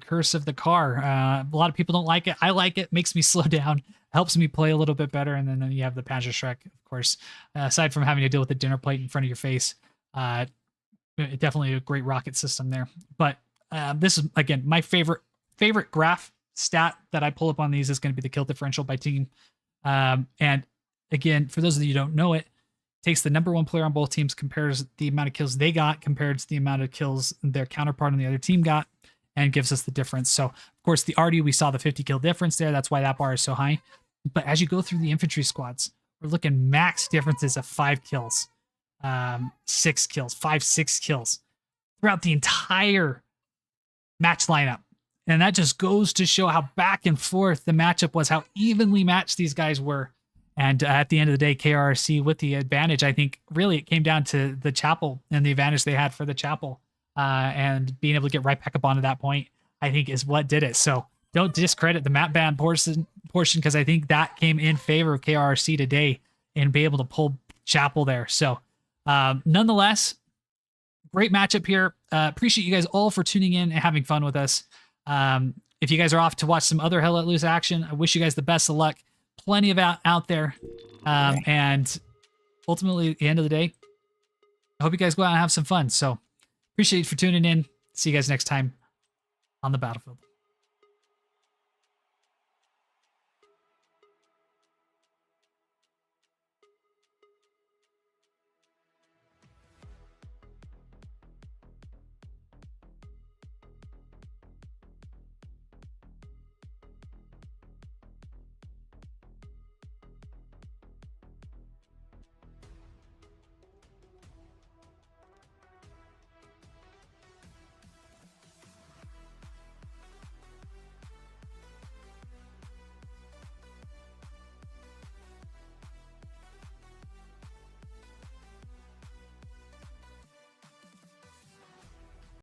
A: curse of the car, a lot of people don't like it. I like it. Makes me slow down. Helps me play a little bit better. And then you have the Panzerschreck, of course. Aside from having to deal with the dinner plate in front of your face, definitely a great rocket system there. But this is, again, my favorite graph stat that I pull up on these is going to be the kill differential by team. And again, for those of you who don't know it, takes the number one player on both teams, compares the amount of kills they got compared to the amount of kills their counterpart on the other team got, and gives us the difference. So, of course, the arty, we saw the 50 kill difference there. That's why that bar is so high. But as you go through the infantry squads, we're looking max differences of 5 kills, 6 kills, 5, 6 kills throughout the entire match lineup. And that just goes to show how back and forth the matchup was, how evenly matched these guys were. And at the end of the day, KRRC with the advantage. I think really it came down to the chapel and the advantage they had for the chapel, and being able to get right back up onto that point, I think, is what did it. So don't discredit the map ban portion, because I think that came in favor of KRRC today and be able to pull chapel there. So nonetheless, great matchup here. Appreciate you guys all for tuning in and having fun with us. If you guys are off to watch some other Hell Let Loose action, I wish you guys the best of luck. Plenty of out there. And ultimately, at the end of the day, I hope you guys go out and have some fun. So appreciate you for tuning in. See you guys next time on the battlefield.